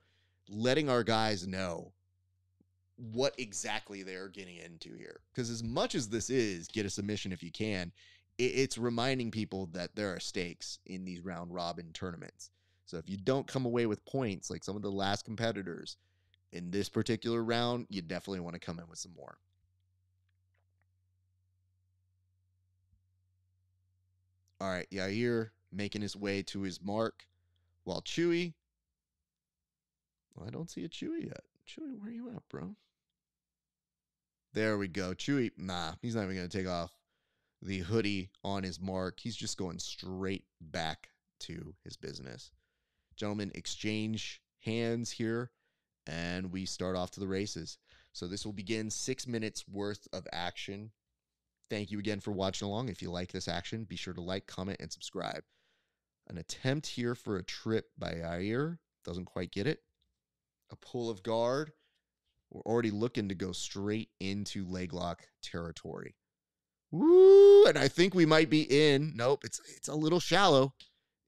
letting our guys know what exactly they're getting into here. Because as much as this is get a submission if you can, it's reminding people that there are stakes in these round robin tournaments. So if you don't come away with points like some of the last competitors in this particular round, you definitely want to come in with some more. All right, Yair making his way to his mark while Chewy, well, I don't see a Chewy yet. Chewy, where are you at, bro? There we go. Chewy, nah, he's not even going to take off the hoodie on his mark. He's just going straight back to his business. Gentlemen, exchange hands here, and we start off to the races. So this will begin 6 minutes worth of action. Thank you again for watching along. If you like this action, be sure to like, comment, and subscribe. An attempt here for a trip by Yair. Doesn't quite get it. A pull of guard. We're already looking to go straight into leg lock territory. Woo! And I think we might be in. Nope, it's a little shallow.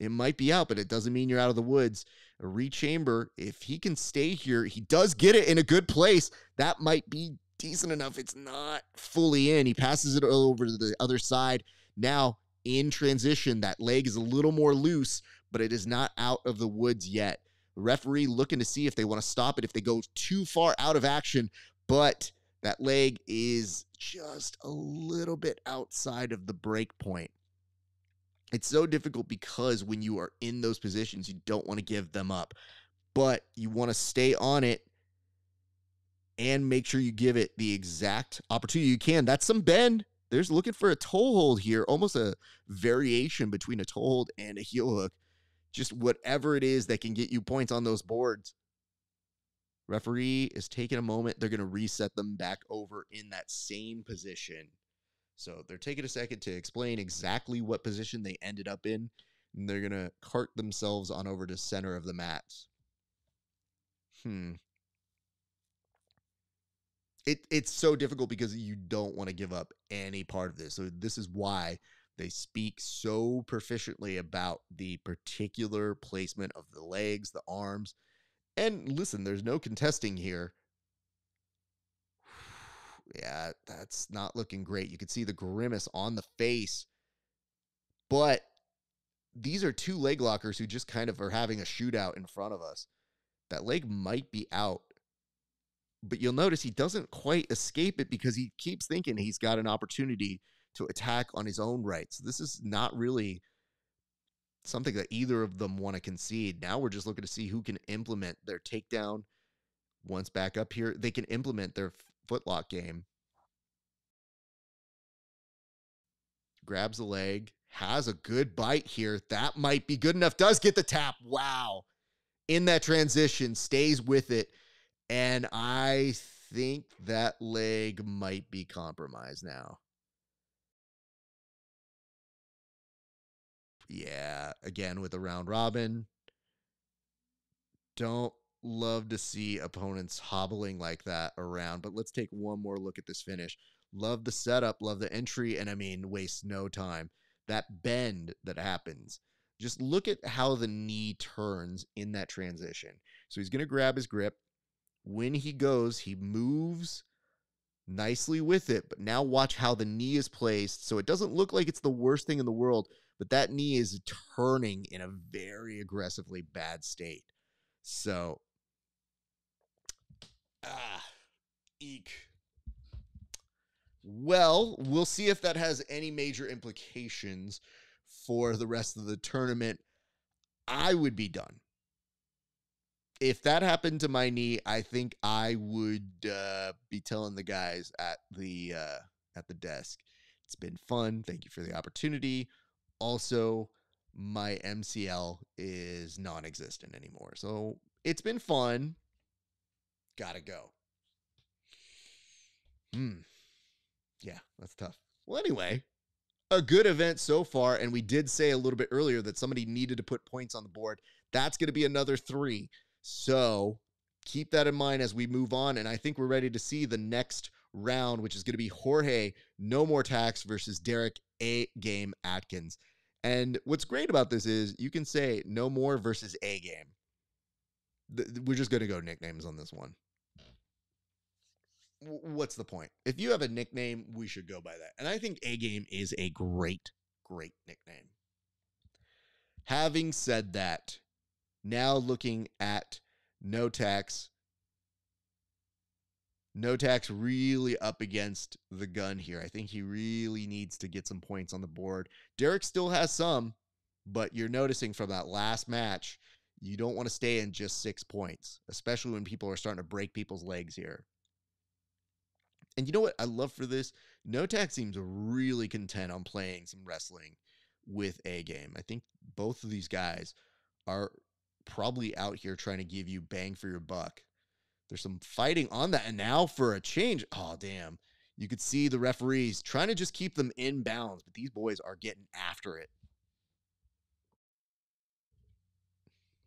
It might be out, but it doesn't mean you're out of the woods. A rechamber, if he can stay here, he does get it in a good place. That might be decent enough. It's not fully in. He passes it over to the other side. Now, in transition, that leg is a little more loose, but it is not out of the woods yet. The referee looking to see if they want to stop it, if they go too far out of action, but that leg is just a little bit outside of the break point. It's so difficult because when you are in those positions, you don't want to give them up, but you want to stay on it and make sure you give it the exact opportunity you can. That's some bend. There's looking for a toe hold here, almost a variation between a toe hold and a heel hook. Just whatever it is that can get you points on those boards. Referee is taking a moment. They're going to reset them back over in that same position. So they're taking a second to explain exactly what position they ended up in. And they're going to cart themselves on over to center of the mats. It's so difficult because you don't want to give up any part of this. So this is why they speak so proficiently about the particular placement of the legs, the arms. And listen, there's no contesting here. Yeah, that's not looking great. You can see the grimace on the face. But these are two leg lockers who just kind of are having a shootout in front of us. That leg might be out. But you'll notice he doesn't quite escape it because he keeps thinking he's got an opportunity to attack on his own right. So this is not really something that either of them want to concede. Now we're just looking to see who can implement their takedown. Once back up here, they can implement their footlock game. Grabs the leg, has a good bite here. That might be good enough. Does get the tap. Wow. In that transition, stays with it. And I think that leg might be compromised now. Yeah, again with the round robin. Don't love to see opponents hobbling like that around, but let's take one more look at this finish. Love the setup, love the entry, and I mean, waste no time. That bend that happens. Just look at how the knee turns in that transition. So he's going to grab his grip. When he goes, he moves nicely with it, but now watch how the knee is placed. So it doesn't look like it's the worst thing in the world, but that knee is turning in a very aggressively bad state. So, eek. Well, we'll see if that has any major implications for the rest of the tournament. I would be done. If that happened to my knee, I think I would be telling the guys at the desk, it's been fun. Thank you for the opportunity. Also, my MCL is non-existent anymore. So it's been fun. Gotta go. Yeah, that's tough. Well, anyway, a good event so far. And we did say a little bit earlier that somebody needed to put points on the board. That's going to be another 3. So keep that in mind as we move on. And I think we're ready to see the next round, which is going to be Jorge No More Tax versus Derek A Game Atkins. And what's great about this is you can say No More versus A Game. We're just going to go nicknames on this one. What's the point? If you have a nickname, we should go by that. And I think A Game is a great, great nickname. Having said that, now looking at No Tax. No Tax really up against the gun here. I think he really needs to get some points on the board. Derek still has some, but you're noticing from that last match, you don't want to stay in just 6 points, especially when people are starting to break people's legs here. And you know what I love for this? No Tax seems really content on playing some wrestling with A Game. I think both of these guys are probably out here trying to give you bang for your buck. There's some fighting on that. And now for a change, oh, damn. You could see the referees trying to just keep them in bounds, but these boys are getting after it.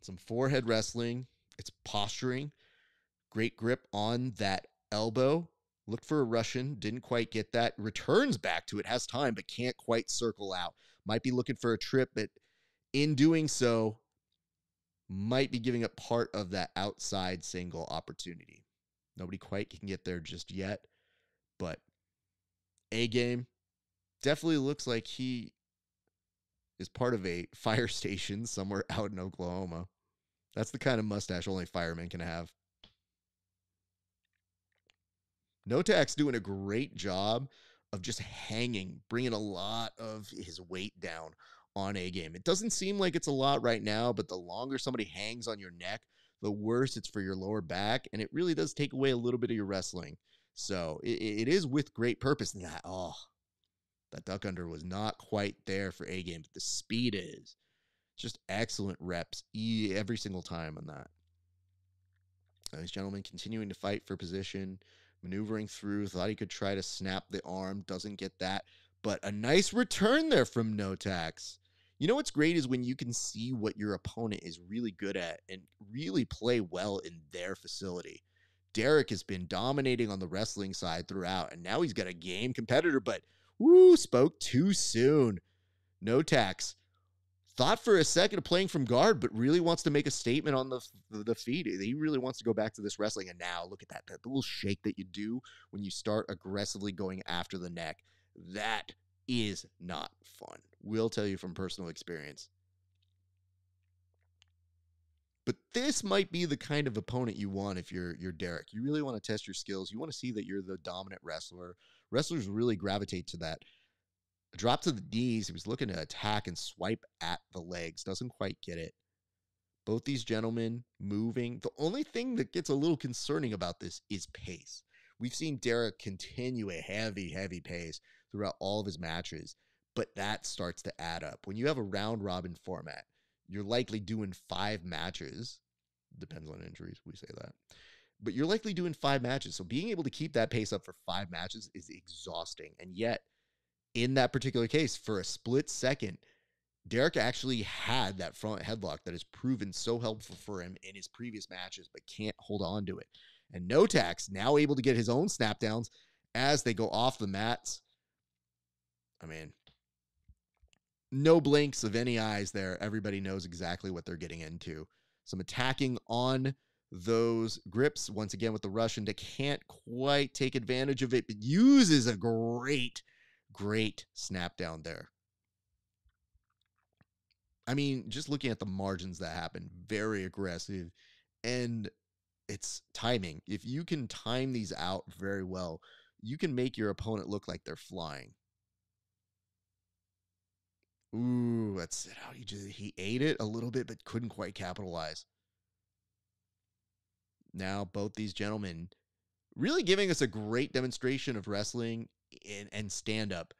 Some forehead wrestling. It's posturing. Great grip on that elbow. Looked for a Russian. Didn't quite get that. Returns back to it. Has time, but can't quite circle out. Might be looking for a trip, but in doing so, might be giving up part of that outside single opportunity. Nobody quite can get there just yet, but A Game definitely looks like he is part of a fire station somewhere out in Oklahoma. That's the kind of mustache only firemen can have. No Tax doing a great job of just hanging, bringing a lot of his weight down on A Game. It doesn't seem like it's a lot right now, but the longer somebody hangs on your neck, the worse it's for your lower back, and it really does take away a little bit of your wrestling. So it is with great purpose. That duck under was not quite there for A Game, but the speed is. Just excellent reps every single time on that. These gentlemen continuing to fight for position, maneuvering through, thought he could try to snap the arm, doesn't get that, but a nice return there from No Tax. You know what's great is when you can see what your opponent is really good at and really play well in their facility. Derek has been dominating on the wrestling side throughout, and now he's got a game competitor, but spoke too soon. No Tax thought for a second of playing from guard, but really wants to make a statement on the feet. He really wants to go back to this wrestling. And now look at that little shake that you do when you start aggressively going after the neck. That is not fun. We'll tell you from personal experience. But this might be the kind of opponent you want if you're Derek. You really want to test your skills. You want to see that you're the dominant wrestler. Wrestlers really gravitate to that. A drop to the knees. He was looking to attack and swipe at the legs. Doesn't quite get it. Both these gentlemen moving. The only thing that gets a little concerning about this is pace. We've seen Derek continue a heavy, heavy pace throughout all of his matches, but that starts to add up. When you have a round-robin format, you're likely doing 5 matches. Depends on injuries, we say that. But you're likely doing 5 matches, so being able to keep that pace up for 5 matches is exhausting. And yet, in that particular case, for a split second, Derek actually had that front headlock that has proven so helpful for him in his previous matches, but can't hold on to it. And Notax now able to get his own snap downs as they go off the mats. I mean, no blinks of any eyes there. Everybody knows exactly what they're getting into. Some attacking on those grips. Once again with the Russian that can't quite take advantage of it, but uses a great snap down there. I mean, just looking at the margins that happen, very aggressive, and it's timing. If you can time these out very well, you can make your opponent look like they're flying. Ooh, that's it. How he ate it a little bit, but couldn't quite capitalize. Now, both these gentlemen really giving us a great demonstration of wrestling and stand-up.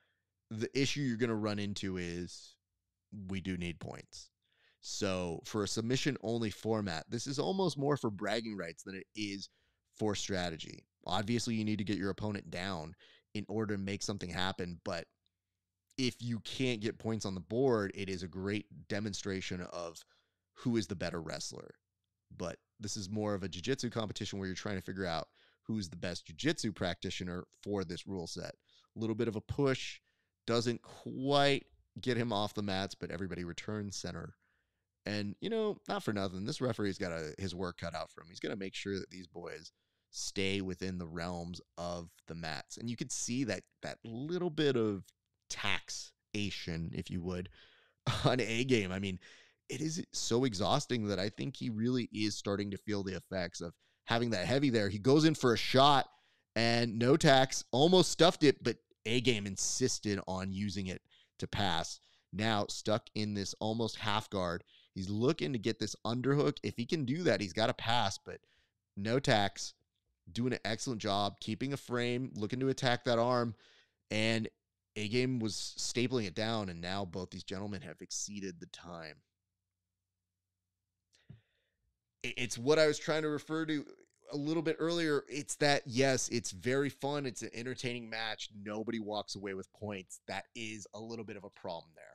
The issue you're going to run into is we do need points. So for a submission-only format, this is almost more for bragging rights than it is for strategy. Obviously, you need to get your opponent down in order to make something happen, but if you can't get points on the board, it is a great demonstration of who is the better wrestler. But this is more of a jiu-jitsu competition where you're trying to figure out who's the best jiu-jitsu practitioner for this rule set. A little bit of a push, doesn't quite get him off the mats, but everybody returns center. And, you know, not for nothing, this referee's got his work cut out for him. He's going to make sure that these boys stay within the realms of the mats. And you could see that little bit of taxation, if you would, on A game. I mean, it is so exhausting that I think he really is starting to feel the effects of having that heavy there. He goes in for a shot, and Notax almost stuffed it, but A game insisted on using it to pass. Now stuck in this almost half guard. He's looking to get this underhook. If he can do that, he's got to pass, but Notax doing an excellent job, keeping a frame, looking to attack that arm, and A game was stapling it down, and now both these gentlemen have exceeded the time. It's what I was trying to refer to a little bit earlier. It's that, yes, it's very fun. It's an entertaining match. Nobody walks away with points. That is a little bit of a problem there.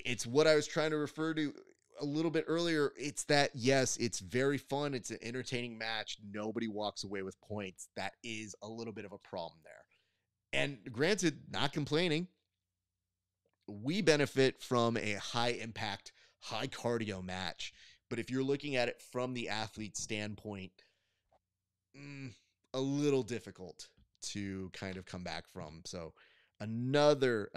It's what I was trying to refer to a little bit earlier. It's that, yes, it's very fun. It's an entertaining match. Nobody walks away with points. That is a little bit of a problem there. And granted, not complaining. We benefit from a high impact, high cardio match. But if you're looking at it from the athlete's standpoint, a little difficult to kind of come back from. So another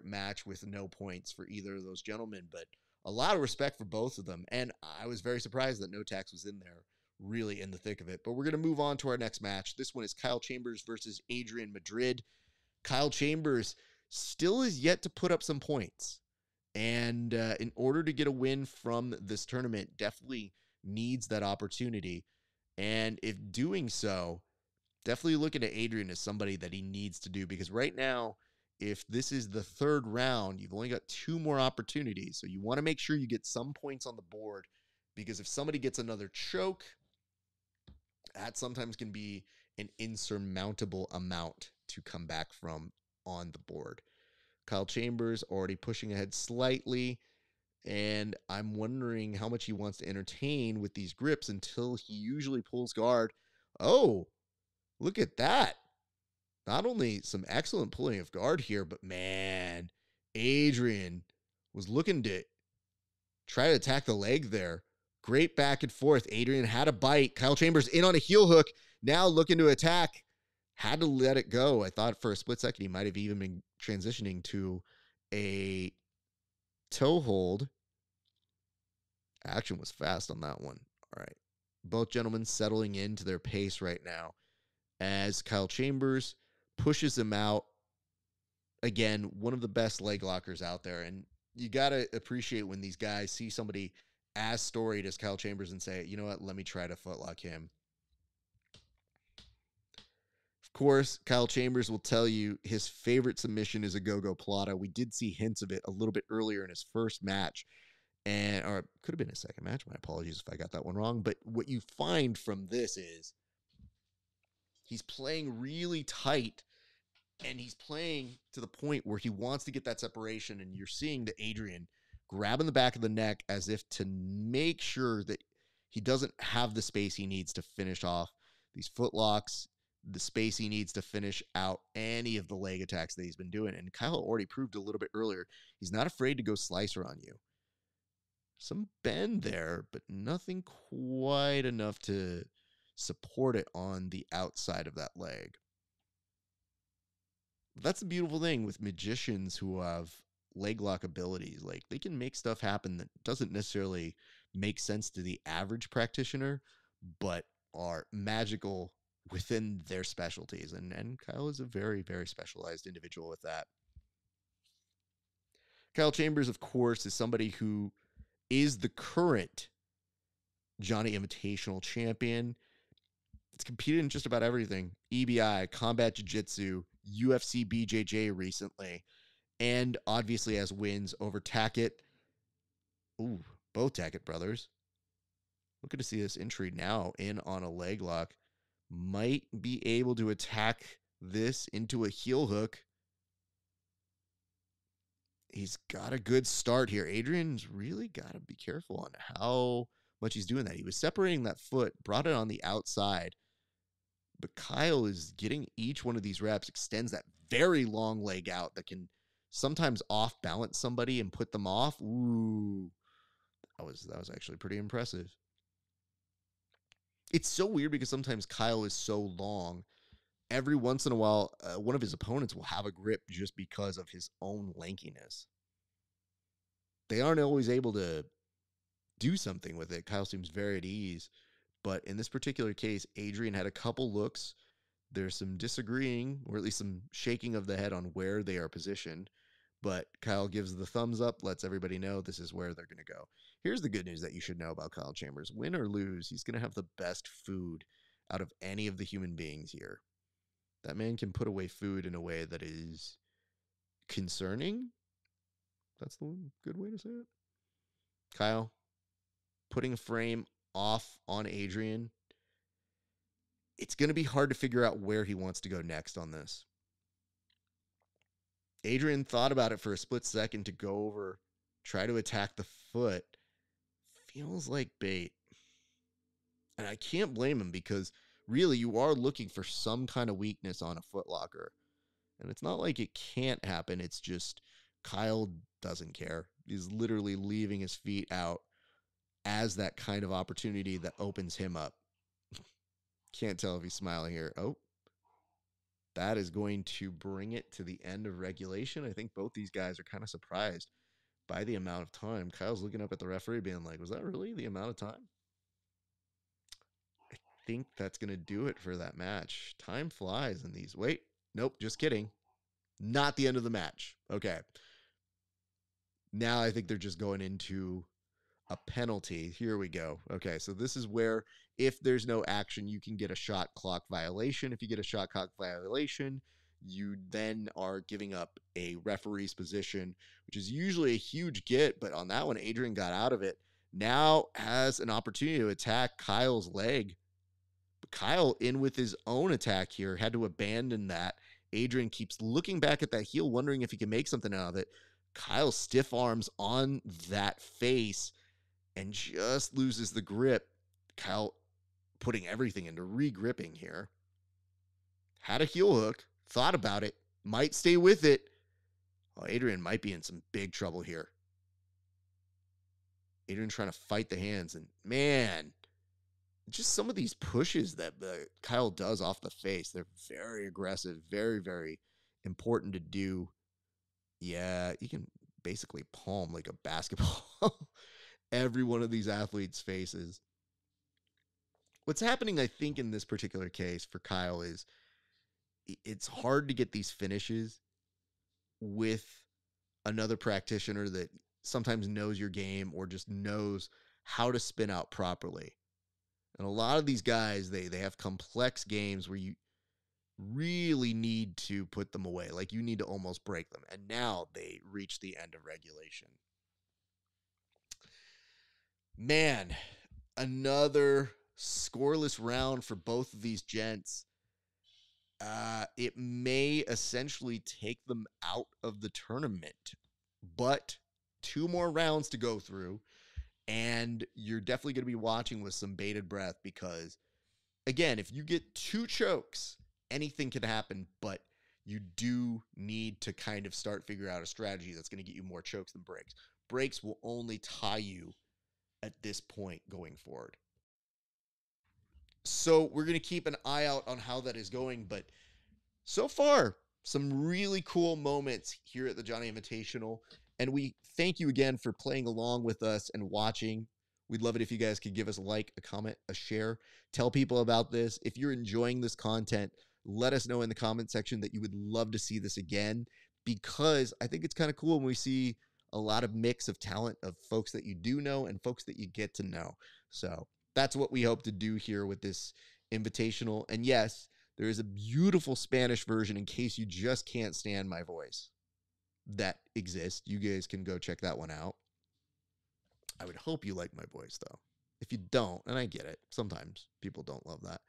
match with no points for either of those gentlemen, but a lot of respect for both of them. And I was very surprised that Notax was in there, really in the thick of it. But we're going to move on to our next match. This one is Kyle Chambers versus Adrian Madrid. Kyle Chambers still is yet to put up some points. And in order to get a win from this tournament, definitely needs that opportunity. And if doing so, definitely looking at Adrian as somebody that he needs to do. Because right now, if this is the third round, you've only got 2 more opportunities. So you want to make sure you get some points on the board. Because if somebody gets another choke, that sometimes can be an insurmountable amount to come back from on the board. Kyle Chambers already pushing ahead slightly, and I'm wondering how much he wants to entertain with these grips until he usually pulls guard. Oh, look at that. Not only some excellent pulling of guard here, but man, Adrian was looking to try to attack the leg there. Great back and forth. Adrian had a bite. Kyle Chambers in on a heel hook, now looking to attack. Had to let it go. I thought for a split second he might have even been transitioning to a toe hold. Action was fast on that one. All right. Both gentlemen settling into their pace right now as Kyle Chambers pushes him out. Again, one of the best leg lockers out there. And you got to appreciate when these guys see somebody as storied as Kyle Chambers and say, you know what, let me try to footlock him. Of course, Kyle Chambers will tell you his favorite submission is a go-go plata. We did see hints of it a little bit earlier in his first match, or it could have been his second match. My apologies if I got that one wrong. But what you find from this is he's playing really tight, and he's playing to the point where he wants to get that separation, and you're seeing the Adrian grabbing the back of the neck as if to make sure that he doesn't have the space he needs to finish off these footlocks, the space he needs to finish out any of the leg attacks that he's been doing. And Kyle already proved a little bit earlier, he's not afraid to go slicer on you. Some bend there, but nothing quite enough to support it on the outside of that leg. That's the beautiful thing with magicians who have leg lock abilities. Like, they can make stuff happen that doesn't necessarily make sense to the average practitioner, but are magical within their specialties. And Kyle is a very, very specialized individual with that. Kyle Chambers, of course, is somebody who is the current Johnny Invitational champion. It's competed in just about everything. EBI, Combat Jiu-Jitsu, UFC BJJ recently, and obviously has wins over Tackett. Ooh, both Tackett brothers. Looking to see this entry now in on a leg lock. Might be able to attack this into a heel hook. He's got a good start here. Adrian's really got to be careful on how much he's doing that. He was separating that foot, brought it on the outside, but Kyle is getting each one of these reps, extends that very long leg out that can sometimes off balance somebody and put them off. Ooh, that was actually pretty impressive. It's so weird because sometimes Kyle is so long. Every once in a while, one of his opponents will have a grip just because of his own lankiness. They aren't always able to do something with it. Kyle seems very at ease. But in this particular case, Adrian had a couple looks. There's some disagreeing, or at least some shaking of the head on where they are positioned. But Kyle gives the thumbs up, lets everybody know this is where they're going to go. Here's the good news that you should know about Kyle Chambers. Win or lose, he's going to have the best food out of any of the human beings here. That man can put away food in a way that is concerning. That's the good way to say it. Kyle, putting a frame off on Adrian. It's going to be hard to figure out where he wants to go next on this. Adrian thought about it for a split second to go over, try to attack the foot. Feels like bait. And I can't blame him because really you are looking for some kind of weakness on a footlocker. And it's not like it can't happen. It's just Kyle doesn't care. He's literally leaving his feet out as that kind of opportunity that opens him up. Can't tell if he's smiling here. Oh, that is going to bring it to the end of regulation. I think both these guys are kind of surprised by the amount of time. Kyle's looking up at the referee being like, was that really the amount of time? I think that's going to do it for that match. Time flies in these. Wait, nope, just kidding. Not the end of the match. Okay. Now I think they're just going into a penalty. Here we go. Okay, so this is where if there's no action, you can get a shot clock violation. If you get a shot clock violation, you then are giving up a referee's position, which is usually a huge get, but on that one, Adrian got out of it. Now has an opportunity to attack Kyle's leg. But Kyle, in with his own attack here, had to abandon that. Adrian keeps looking back at that heel, wondering if he can make something out of it. Kyle stiff arms on that face and just loses the grip. Kyle putting everything into re-gripping here. Had a heel hook, thought about it, might stay with it. Oh, Adrian might be in some big trouble here. Adrian trying to fight the hands, and man, just some of these pushes that Kyle does off the face, they're very aggressive, very, very important to do. Yeah, you can basically palm like a basketball every one of these athletes' faces. What's happening, I think, in this particular case for Kyle is it's hard to get these finishes with another practitioner that sometimes knows your game or just knows how to spin out properly. And a lot of these guys, they have complex games where you really need to put them away. Like, you need to almost break them. And now they reach the end of regulation. Man, another scoreless round for both of these gents. It may essentially take them out of the tournament, but 2 more rounds to go through, and you're definitely going to be watching with some bated breath because, again, if you get 2 chokes, anything can happen, but you do need to kind of start figuring out a strategy that's going to get you more chokes than breaks. Breaks will only tie you at this point going forward. So we're going to keep an eye out on how that is going, but so far, some really cool moments here at the Johnny Invitational, and we thank you again for playing along with us and watching. We'd love it if you guys could give us a like, a comment, a share, tell people about this. If you're enjoying this content, let us know in the comment section that you would love to see this again, because I think it's kind of cool when we see a lot of mix of talent of folks that you do know and folks that you get to know. So that's what we hope to do here with this Invitational. And yes, there is a beautiful Spanish version in case you just can't stand my voice. That exists. You guys can go check that one out. I would hope you like my voice, though. If you don't, and I get it, sometimes people don't love that,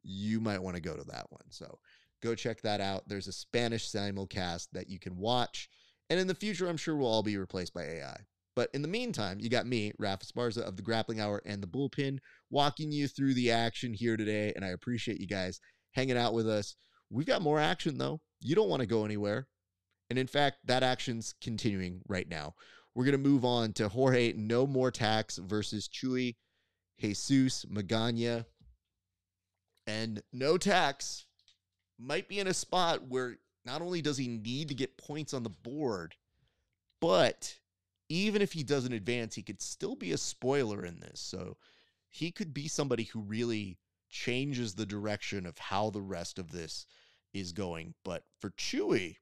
you might want to go to that one. So go check that out. There's a Spanish simulcast that you can watch. And in the future, I'm sure we'll all be replaced by AI. But in the meantime, you got me, Raf Esparza of the Grappling Hour and the Bullpen, walking you through the action here today. And I appreciate you guys hanging out with us. We've got more action, though. You don't want to go anywhere. And in fact, that action's continuing right now. We're going to move on to Jorge No More Tax versus Chuy Jesus Magana. And No Tax might be in a spot where not only does he need to get points on the board, but even if he doesn't advance, he could still be a spoiler in this. So he could be somebody who really changes the direction of how the rest of this is going. But for Chuy,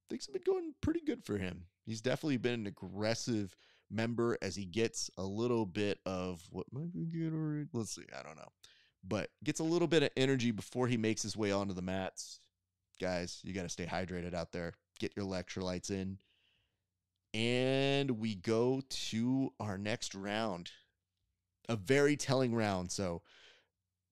things have been going pretty good for him. He's definitely been an aggressive member as he gets a little bit of what might be good. Let's see. I don't know. But gets a little bit of energy before he makes his way onto the mats. Guys, you got to stay hydrated out there. Get your electrolytes in. And we go to our next round. A very telling round. So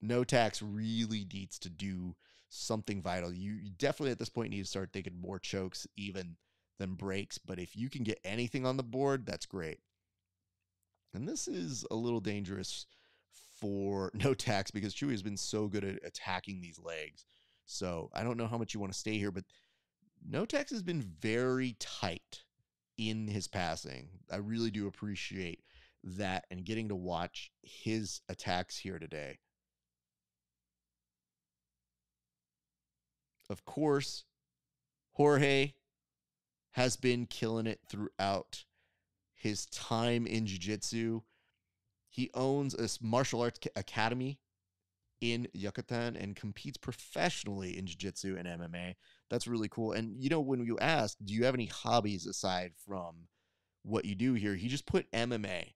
No Tax really needs to do something vital. You definitely at this point need to start thinking more chokes even than breaks. But if you can get anything on the board, that's great. And this is a little dangerous for No Tax because Chuy has been so good at attacking these legs. So I don't know how much you want to stay here, but No Tax has been very tight in his passing. I really do appreciate that and getting to watch his attacks here today. Of course, Jorge has been killing it throughout his time in jiu-jitsu. He owns a martial arts academy in Yucatan and competes professionally in jiu-jitsu and MMA. That's really cool. And, you know, when you ask, do you have any hobbies aside from what you do here? He just put MMA.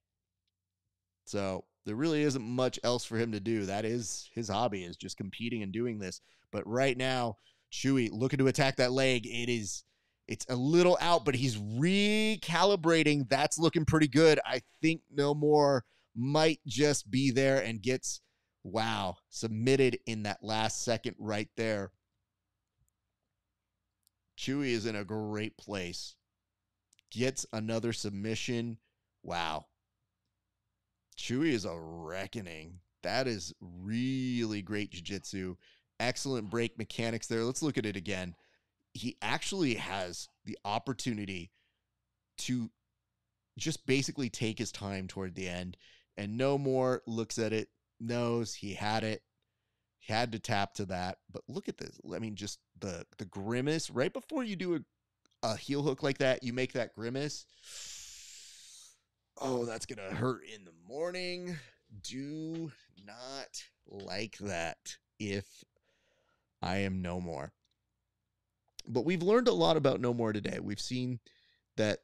So there really isn't much else for him to do. That is his hobby, is just competing and doing this. But right now, Chuy looking to attack that leg. It's a little out, but he's recalibrating. That's looking pretty good. I think No More might just be there and gets, wow, submitted in that last second right there. Chuy is in a great place. Gets another submission. Wow. Chuy is a reckoning. That is really great jiu-jitsu. Excellent break mechanics there. Let's look at it again. He actually has the opportunity to just basically take his time toward the end. And No More looks at it, knows he had it. He had to tap to that. But look at this. I mean, just the grimace. Right before you do a heel hook like that, you make that grimace. Oh, that's going to hurt in the morning. Do not like that. If I am no more. But we've learned a lot about no more today. We've seen that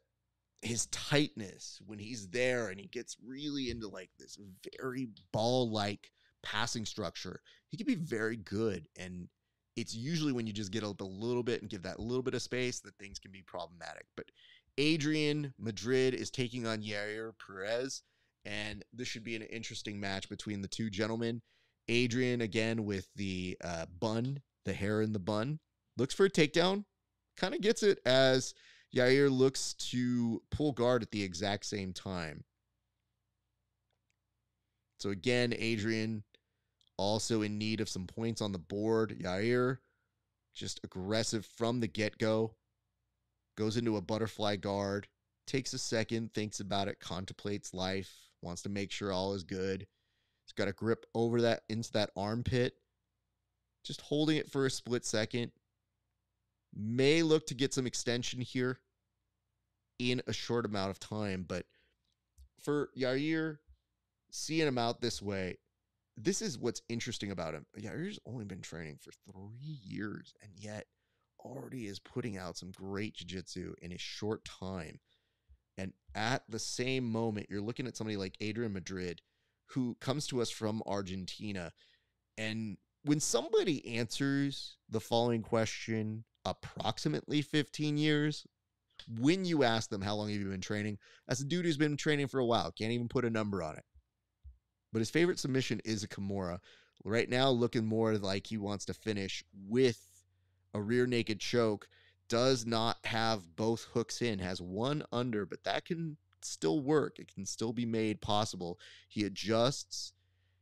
his tightness when he's there and he gets really into like this very ball-like passing structure, he can be very good. And it's usually when you just get up a little bit and give that little bit of space that things can be problematic. But Adrian Madrid is taking on Yair Perez, and this should be an interesting match between the two gentlemen. Adrian, again, with the bun, the hair in the bun, looks for a takedown, kind of gets it as Yair looks to pull guard at the exact same time. So again, Adrian also in need of some points on the board. Yair just aggressive from the get-go. Goes into a butterfly guard. Takes a second, thinks about it, contemplates life. Wants to make sure all is good. He's got a grip over that, into that armpit. Just holding it for a split second. May look to get some extension here in a short amount of time. But for Yair, seeing him out this way, this is what's interesting about him. Yair's only been training for 3 years, and yet already is putting out some great jiu-jitsu in a short time. And at the same moment, you're looking at somebody like Adrian Madrid, who comes to us from Argentina. And when somebody answers the following question, approximately 15 years, when you ask them how long have you been training, as a dude who's been training for a while, can't even put a number on it. But his favorite submission is a Kimura. Right now, looking more like he wants to finish with a rear naked choke. Does not have both hooks in, has one under, but that can still work. It can still be made possible. He adjusts.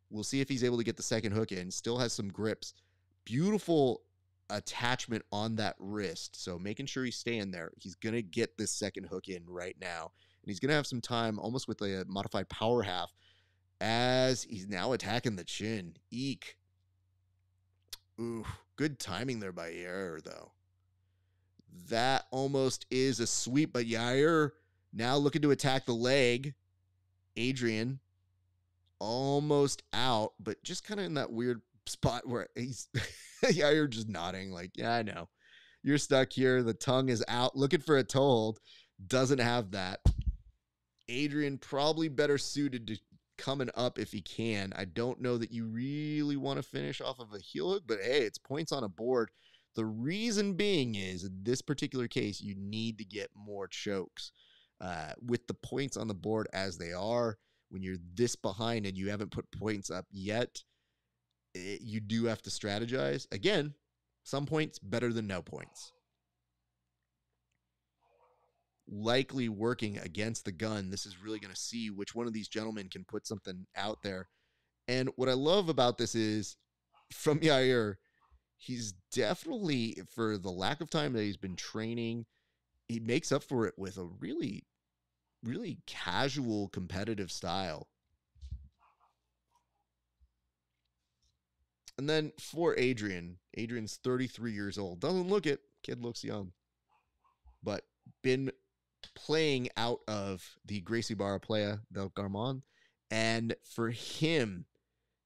We'll see if he's able to get the second hook in. Still has some grips. Beautiful attachment on that wrist. So making sure he's staying there. He's going to get this second hook in right now. And he's going to have some time, almost with a modified power half, as he's now attacking the chin. Eek. Ooh, good timing there by Yair, though. That almost is a sweep, but Yair now looking to attack the leg. Adrian almost out, but just kind of in that weird spot where he's Yair just nodding like, yeah, I know. You're stuck here. The tongue is out, looking for a toehold. Doesn't have that. Adrian probably better suited to coming up if he can. I don't know that you really want to finish off of a heel hook, but hey, it's points on a board. The reason being is, in this particular case, you need to get more chokes. With the points on the board as they are, when you're this behind and you haven't put points up yet, you do have to strategize. Again, some points better than no points. Likely working against the gun. This is really going to see which one of these gentlemen can put something out there. And what I love about this is, from Yair, he's definitely, for the lack of time that he's been training, he makes up for it with a really, really casual, competitive style. And then for Adrian's 33 years old. Doesn't look it. Kid looks young. But been playing out of the Gracie Barra Playa del Carmen. And for him,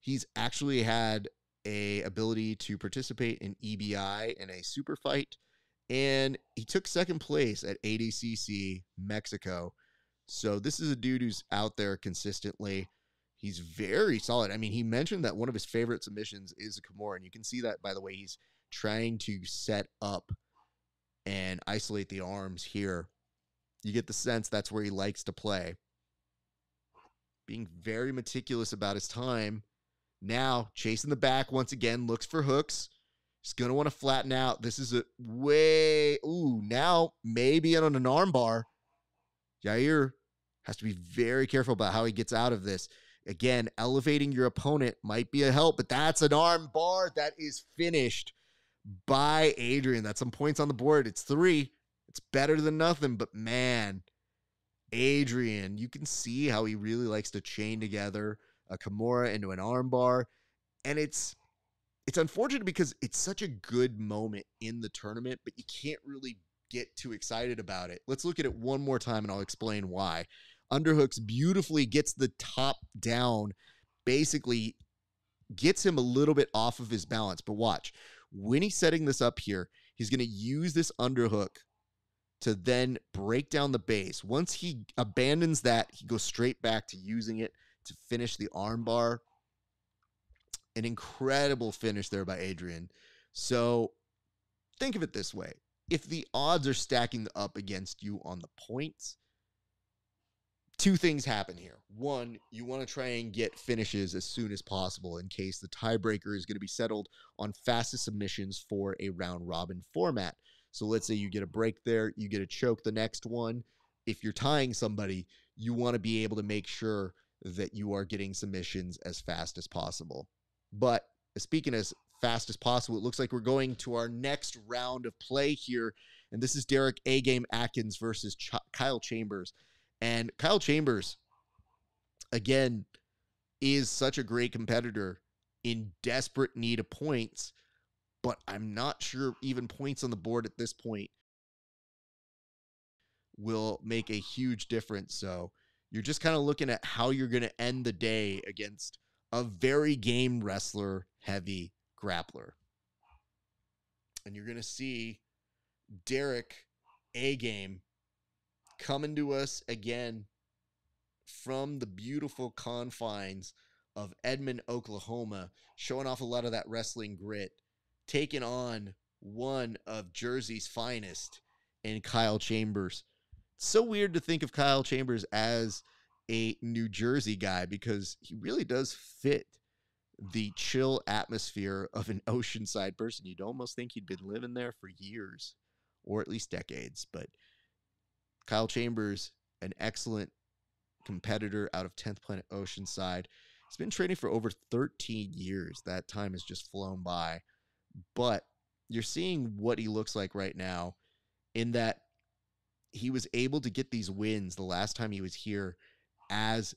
he's actually had a ability to participate in EBI in a super fight. And he took second place at ADCC Mexico. So this is a dude who's out there consistently. He's very solid. I mean, he mentioned that one of his favorite submissions is a Kimura, and you can see that by the way he's trying to set up and isolate the arms here. You get the sense that's where he likes to play. Being very meticulous about his time. Now, chasing the back once again, looks for hooks. He's going to want to flatten out. This is a way... Ooh, now maybe on an arm bar. Yair has to be very careful about how he gets out of this. Again, elevating your opponent might be a help, but that's an arm bar that is finished by Adrian. That's some points on the board. It's 3. It's better than nothing, but man, Adrian, you can see how he really likes to chain together a Kimura into an arm bar. And it's unfortunate because it's such a good moment in the tournament, but you can't really get too excited about it. Let's look at it one more time and I'll explain why. Underhooks beautifully gets the top down, basically gets him a little bit off of his balance. But watch, When he's setting this up here, he's going to use this underhook to then break down the base. Once he abandons that, he goes straight back to using it to finish the armbar. An incredible finish there by Adrian. So think of it this way. If the odds are stacking up against you on the points, two things happen here. One, you want to try and get finishes as soon as possible in case the tiebreaker is going to be settled on fastest submissions for a round robin format. So let's say you get a break there, you get a choke the next one. If you're tying somebody, you want to be able to make sure that you are getting submissions as fast as possible. But speaking as fast as possible, it looks like we're going to our next round of play here. And this is Derek A-Game Atkins versus Kyle Chambers. And Kyle Chambers, again, is such a great competitor in desperate need of points. But I'm not sure even points on the board at this point will make a huge difference. So you're just kind of looking at how you're going to end the day against a very game wrestler heavy grappler. And you're going to see Derek A-Game coming to us again from the beautiful confines of Edmond, Oklahoma, showing off a lot of that wrestling grit, taking on one of Jersey's finest in Kyle Chambers. It's so weird to think of Kyle Chambers as a New Jersey guy because he really does fit the chill atmosphere of an oceanside person. You'd almost think he'd been living there for years or at least decades. But Kyle Chambers, an excellent competitor out of 10th Planet Oceanside. He's been training for over 13 years. That time has just flown by. But you're seeing what he looks like right now in that he was able to get these wins the last time he was here as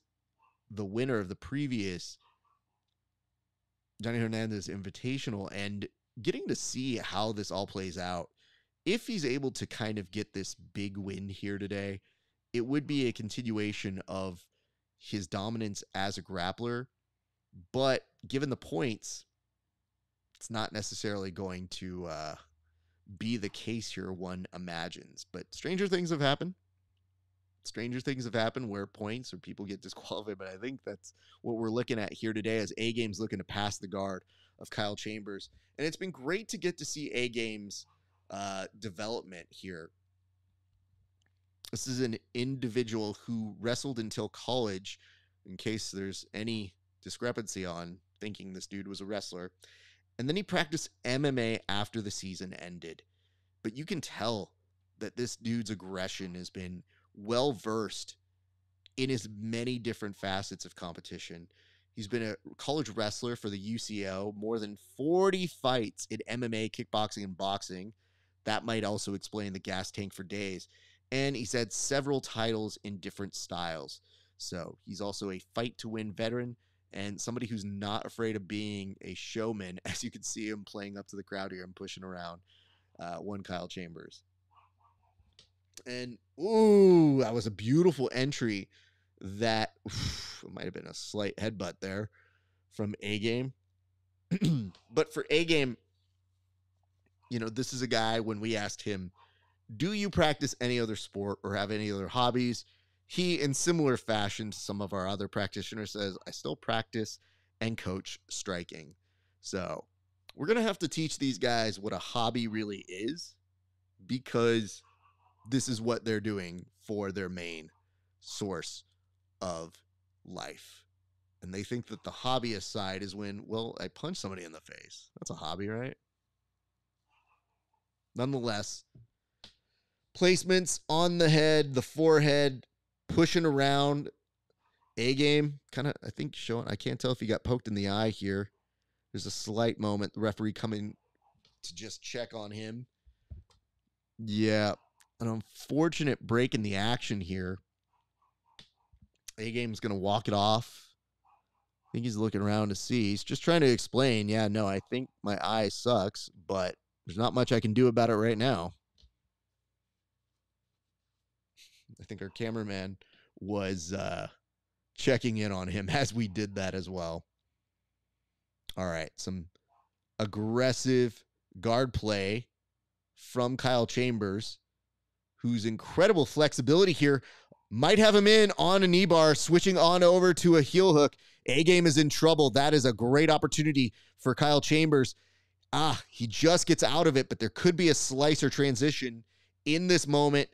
the winner of the previous Johnny Hernández Invitational, and getting to see how this all plays out. If he's able to kind of get this big win here today, it would be a continuation of his dominance as a grappler. But given the points, it's not necessarily going to be the case here, one imagines. But stranger things have happened. Stranger things have happened where points or people get disqualified, but I think that's what we're looking at here today as A-Game's looking to pass the guard of Kyle Chambers. And it's been great to get to see A-Game's development here. This is an individual who wrestled until college, in case there's any discrepancy on thinking this dude was a wrestler. And then he practiced MMA after the season ended. But you can tell that this dude's aggression has been well-versed in as many different facets of competition. He's been a college wrestler for the UCO, more than 40 fights in MMA, kickboxing, and boxing. That might also explain the gas tank for days. And he's had several titles in different styles. So he's also a fight-to-win veteran and somebody who's not afraid of being a showman, as you can see him playing up to the crowd here and pushing around one Kyle Chambers. And, ooh, that was a beautiful entry that might have been a slight headbutt there from A-Game. But for A-Game, you know, this is a guy, when we asked him, do you practice any other sport or have any other hobbies? He, in similar fashion to some of our other practitioners, says, I still practice and coach striking. So we're going to have to teach these guys what a hobby really is, because this is what they're doing for their main source of life. And they think that the hobbyist side is when, well, I punch somebody in the face. That's a hobby, right? Nonetheless, placements on the head, the forehead, pushing around. A-Game kind of, I think, showing, I can't tell if he got poked in the eye here. There's a slight moment. The referee coming to just check on him. Yeah, an unfortunate break in the action here. A-Game's going to walk it off. I think he's looking around to see. He's just trying to explain, yeah, no, I think my eye sucks, but there's not much I can do about it right now. I think our cameraman was checking in on him as we did that as well. All right, some aggressive guard play from Kyle Chambers, whose incredible flexibility here might have him in on a knee bar, switching on over to a heel hook. A-Game is in trouble. That is a great opportunity for Kyle Chambers. He just gets out of it, but there could be a slicer transition in this moment.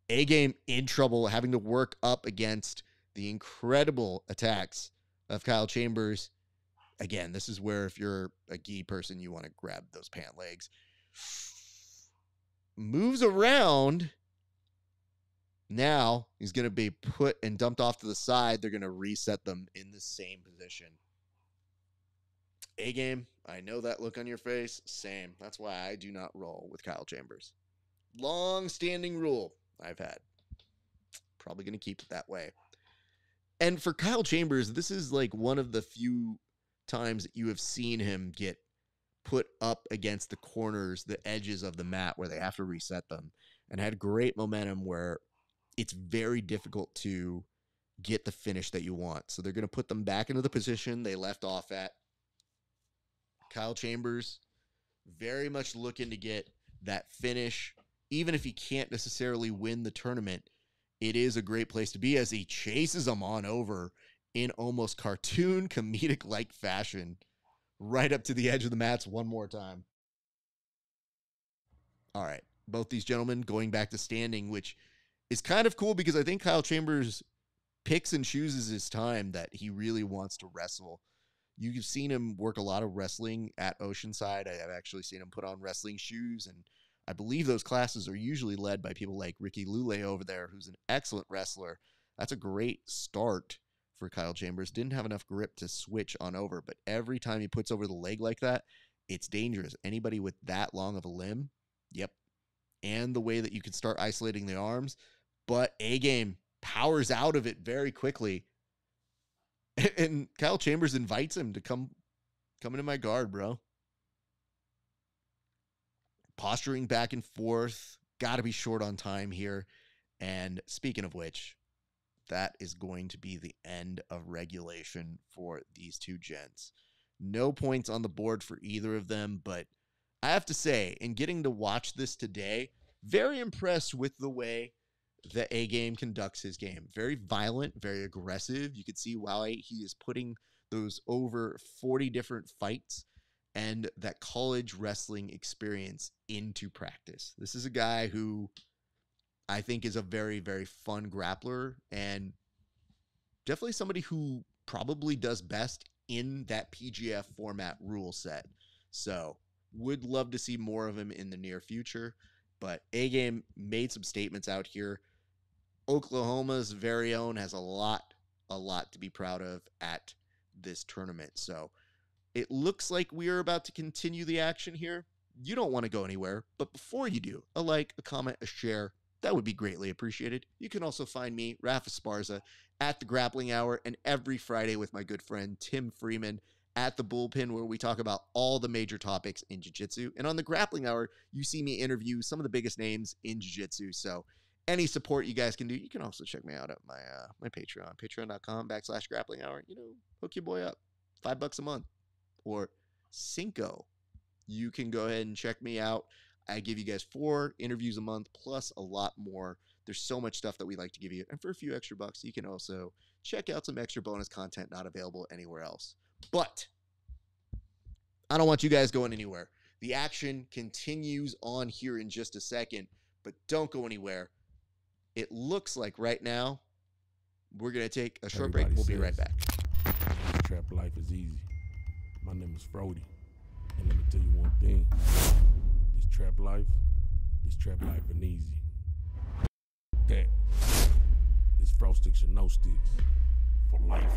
A-Game in trouble, having to work up against the incredible attacks of Kyle Chambers. Again, this is where if you're a gi person, you want to grab those pant legs. Moves around. Now he's going to be put and dumped off to the side. They're going to reset them in the same position. A-Game, I know that look on your face. Same. That's why I do not roll with Kyle Chambers. Long-standing rule I've had. Probably going to keep it that way. And for Kyle Chambers, this is like one of the few times that you have seen him get put up against the corners, the edges of the mat where they have to reset them, and had great momentum where it's very difficult to get the finish that you want. So they're going to put them back into the position they left off at. Kyle Chambers very much looking to get that finish. Even if he can't necessarily win the tournament, it is a great place to be as he chases them on over in almost cartoon comedic-like fashion right up to the edge of the mats one more time. All right, both these gentlemen going back to standing, which is kind of cool because I think Kyle Chambers picks and chooses his time that he really wants to wrestle. You've seen him work a lot of wrestling at Oceanside. I have actually seen him put on wrestling shoes, and I believe those classes are usually led by people like Ricky Lule over there, who's an excellent wrestler. That's a great start for Kyle Chambers. Didn't have enough grip to switch on over, but every time he puts over the leg like that, it's dangerous. Anybody with that long of a limb, yep. And the way that you can start isolating the arms, but A-Game powers out of it very quickly. And Kyle Chambers invites him to come into my guard, bro. Posturing back and forth. Got to be short on time here. And speaking of which, that is going to be the end of regulation for these two gents. No points on the board for either of them, but I have to say, in getting to watch this today, very impressed with the way the A-Game conducts his game. Very violent, very aggressive. You can see why he is putting those over 40 different fights and that college wrestling experience into practice. This is a guy who I think is a very, very fun grappler and definitely somebody who probably does best in that PGF format rule set. So would love to see more of him in the near future, but A-Game made some statements out here. Oklahoma's very own has a lot to be proud of at this tournament. So it looks like we are about to continue the action here. You don't want to go anywhere, but before you do, a like, a comment, a share, that would be greatly appreciated. You can also find me, Raf Esparza, at the Grappling Hour, and every Friday with my good friend Tim Freeman at the Bullpen, where we talk about all the major topics in Jiu-Jitsu. And on the Grappling Hour, you see me interview some of the biggest names in Jiu-Jitsu. So any support you guys can do, you can also check me out at my Patreon, patreon.com/grappling hour. Hook your boy up. $5 a month or $5. You can go ahead and check me out. I give you guys 4 interviews a month plus a lot more. There's so much stuff that we like to give you. And for a few extra bucks, you can also check out some extra bonus content not available anywhere else. But I don't want you guys going anywhere. The action continues on here in just a second, but don't go anywhere. It looks like right now we're going to take a short break. We'll be right back. This trap life is easy. My name is Frody. And let me tell you one thing. This trap life ain't easy. That is fro sticks and no sticks for life.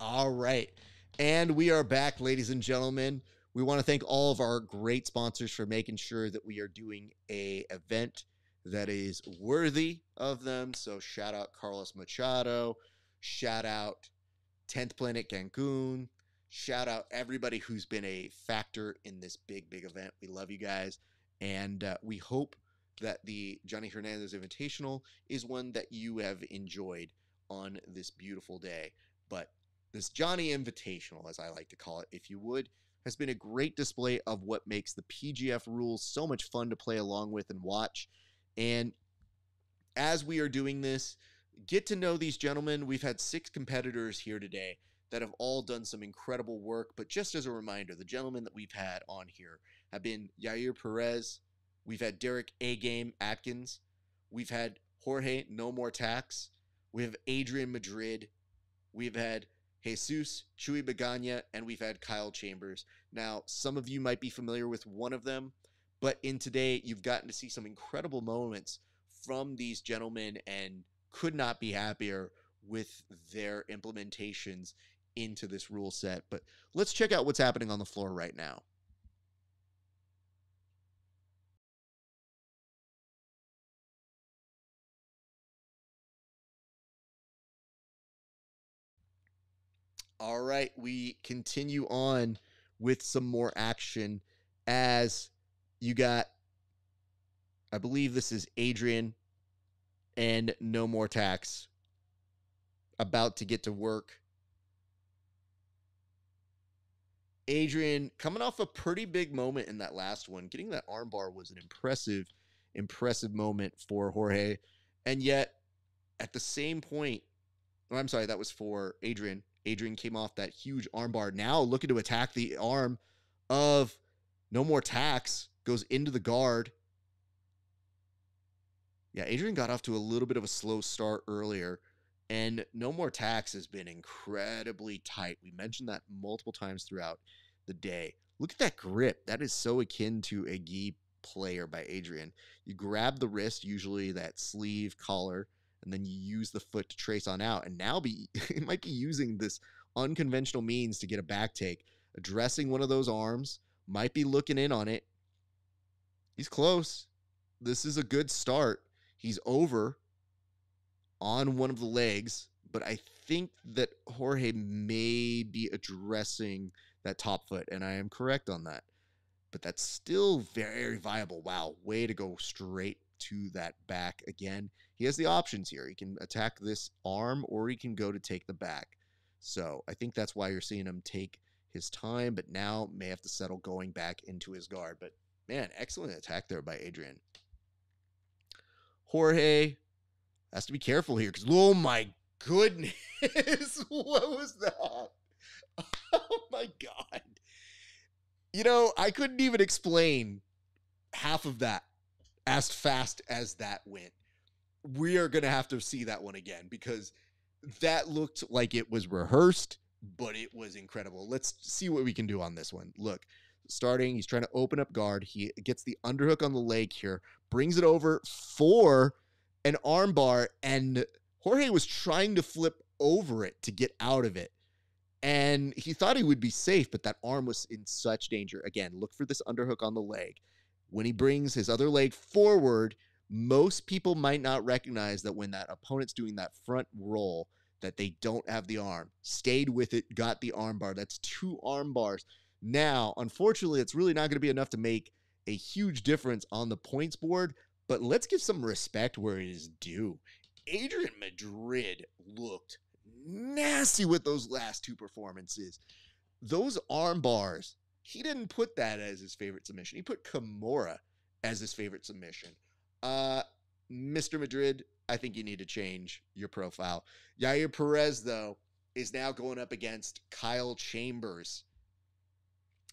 All right. And we are back, ladies and gentlemen. We want to thank all of our great sponsors for making sure that we are doing a event that is worthy of them. So shout out Carlos Machado, shout out 10th Planet Cancun, shout out everybody who's been a factor in this big, big event. We love you guys. And we hope that the Johnny Hernández Invitational is one that you have enjoyed on this beautiful day. But this Johnny Invitational, as I like to call it, if you would, has been a great display of what makes the PGF rules so much fun to play along with and watch. And as we are doing this, get to know these gentlemen. We've had 6 competitors here today that have all done some incredible work. But just as a reminder, the gentlemen that we've had on here have been Yair Perez. We've had Derek A-Game Atkins. We've had Jorge No More Tax. We have Adrian Madrid. We've had Jesus Chuy Bagana, and we've had Kyle Chambers. Now, some of you might be familiar with one of them, but in today, you've gotten to see some incredible moments from these gentlemen and could not be happier with their implementations into this rule set. But let's check out what's happening on the floor right now. All right, we continue on with some more action as you got, I believe this is Adrian and No More Tax about to get to work. Adrian coming off a pretty big moment in that last one. Getting that armbar was an impressive moment for Jorge. And yet, at the same point, I'm sorry, that was for Adrian. Adrian came off that huge armbar. Now looking to attack the arm of No More Tax. Goes into the guard. Yeah, Adrian got off to a little bit of a slow start earlier. And No More Tax has been incredibly tight. We mentioned that multiple times throughout the day. Look at that grip. That is so akin to a gi player by Adrian. You grab the wrist, usually that sleeve collar, and then you use the foot to trace on out. And now it might be using this unconventional means to get a back take. Addressing one of those arms. Might be looking in on it. He's close. This is a good start. He's over on one of the legs. But I think that Jorge may be addressing that top foot. And I am correct on that. But that's still very viable. Wow. Way to go straight to that back again. He has the options here. He can attack this arm or he can go to take the back. So I think that's why you're seeing him take his time, but now may have to settle going back into his guard. But man, excellent attack there by Adrian. Jorge has to be careful here because, oh my goodness, what was that? Oh my God. You know, I couldn't even explain half of that as fast as that went. We are going to have to see that one again because that looked like it was rehearsed, but it was incredible. Let's see what we can do on this one. Look, starting, he's trying to open up guard. He gets the underhook on the leg here, brings it over for an armbar, and Jorge was trying to flip over it to get out of it. And he thought he would be safe, but that arm was in such danger. Again, look for this underhook on the leg. When he brings his other leg forward, most people might not recognize that when that opponent's doing that front roll, that they don't have the arm. Stayed with it, got the arm bar. That's 2 arm bars. Now, unfortunately, it's really not going to be enough to make a huge difference on the points board, but let's give some respect where it is due. Adrian Madrid looked nasty with those last 2 performances. Those arm bars, he didn't put that as his favorite submission. He put Kimura as his favorite submission. Mr. Madrid, I think you need to change your profile. Yair Perez, though, is now going up against Kyle Chambers.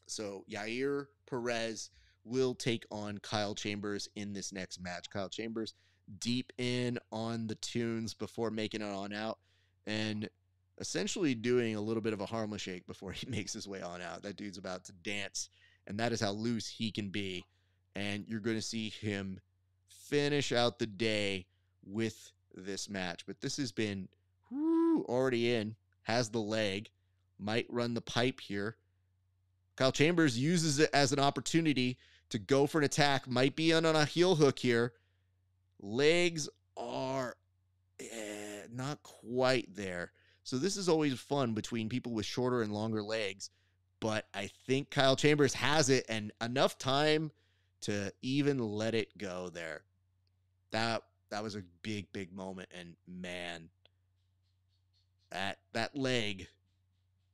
So Yair Perez will take on Kyle Chambers in this next match. Kyle Chambers deep in on the tunes before making it on out and essentially doing a little bit of a harmless shake before he makes his way on out. That dude's about to dance, and that is how loose he can be. And you're going to see him finish out the day with this match. But this has been already in, has the leg, might run the pipe here. Kyle Chambers uses it as an opportunity to go for an attack, might be on a heel hook here. Legs are not quite there. So this is always fun between people with shorter and longer legs. But I think Kyle Chambers has it and enough time to even let it go there. That was a big moment, and man, that leg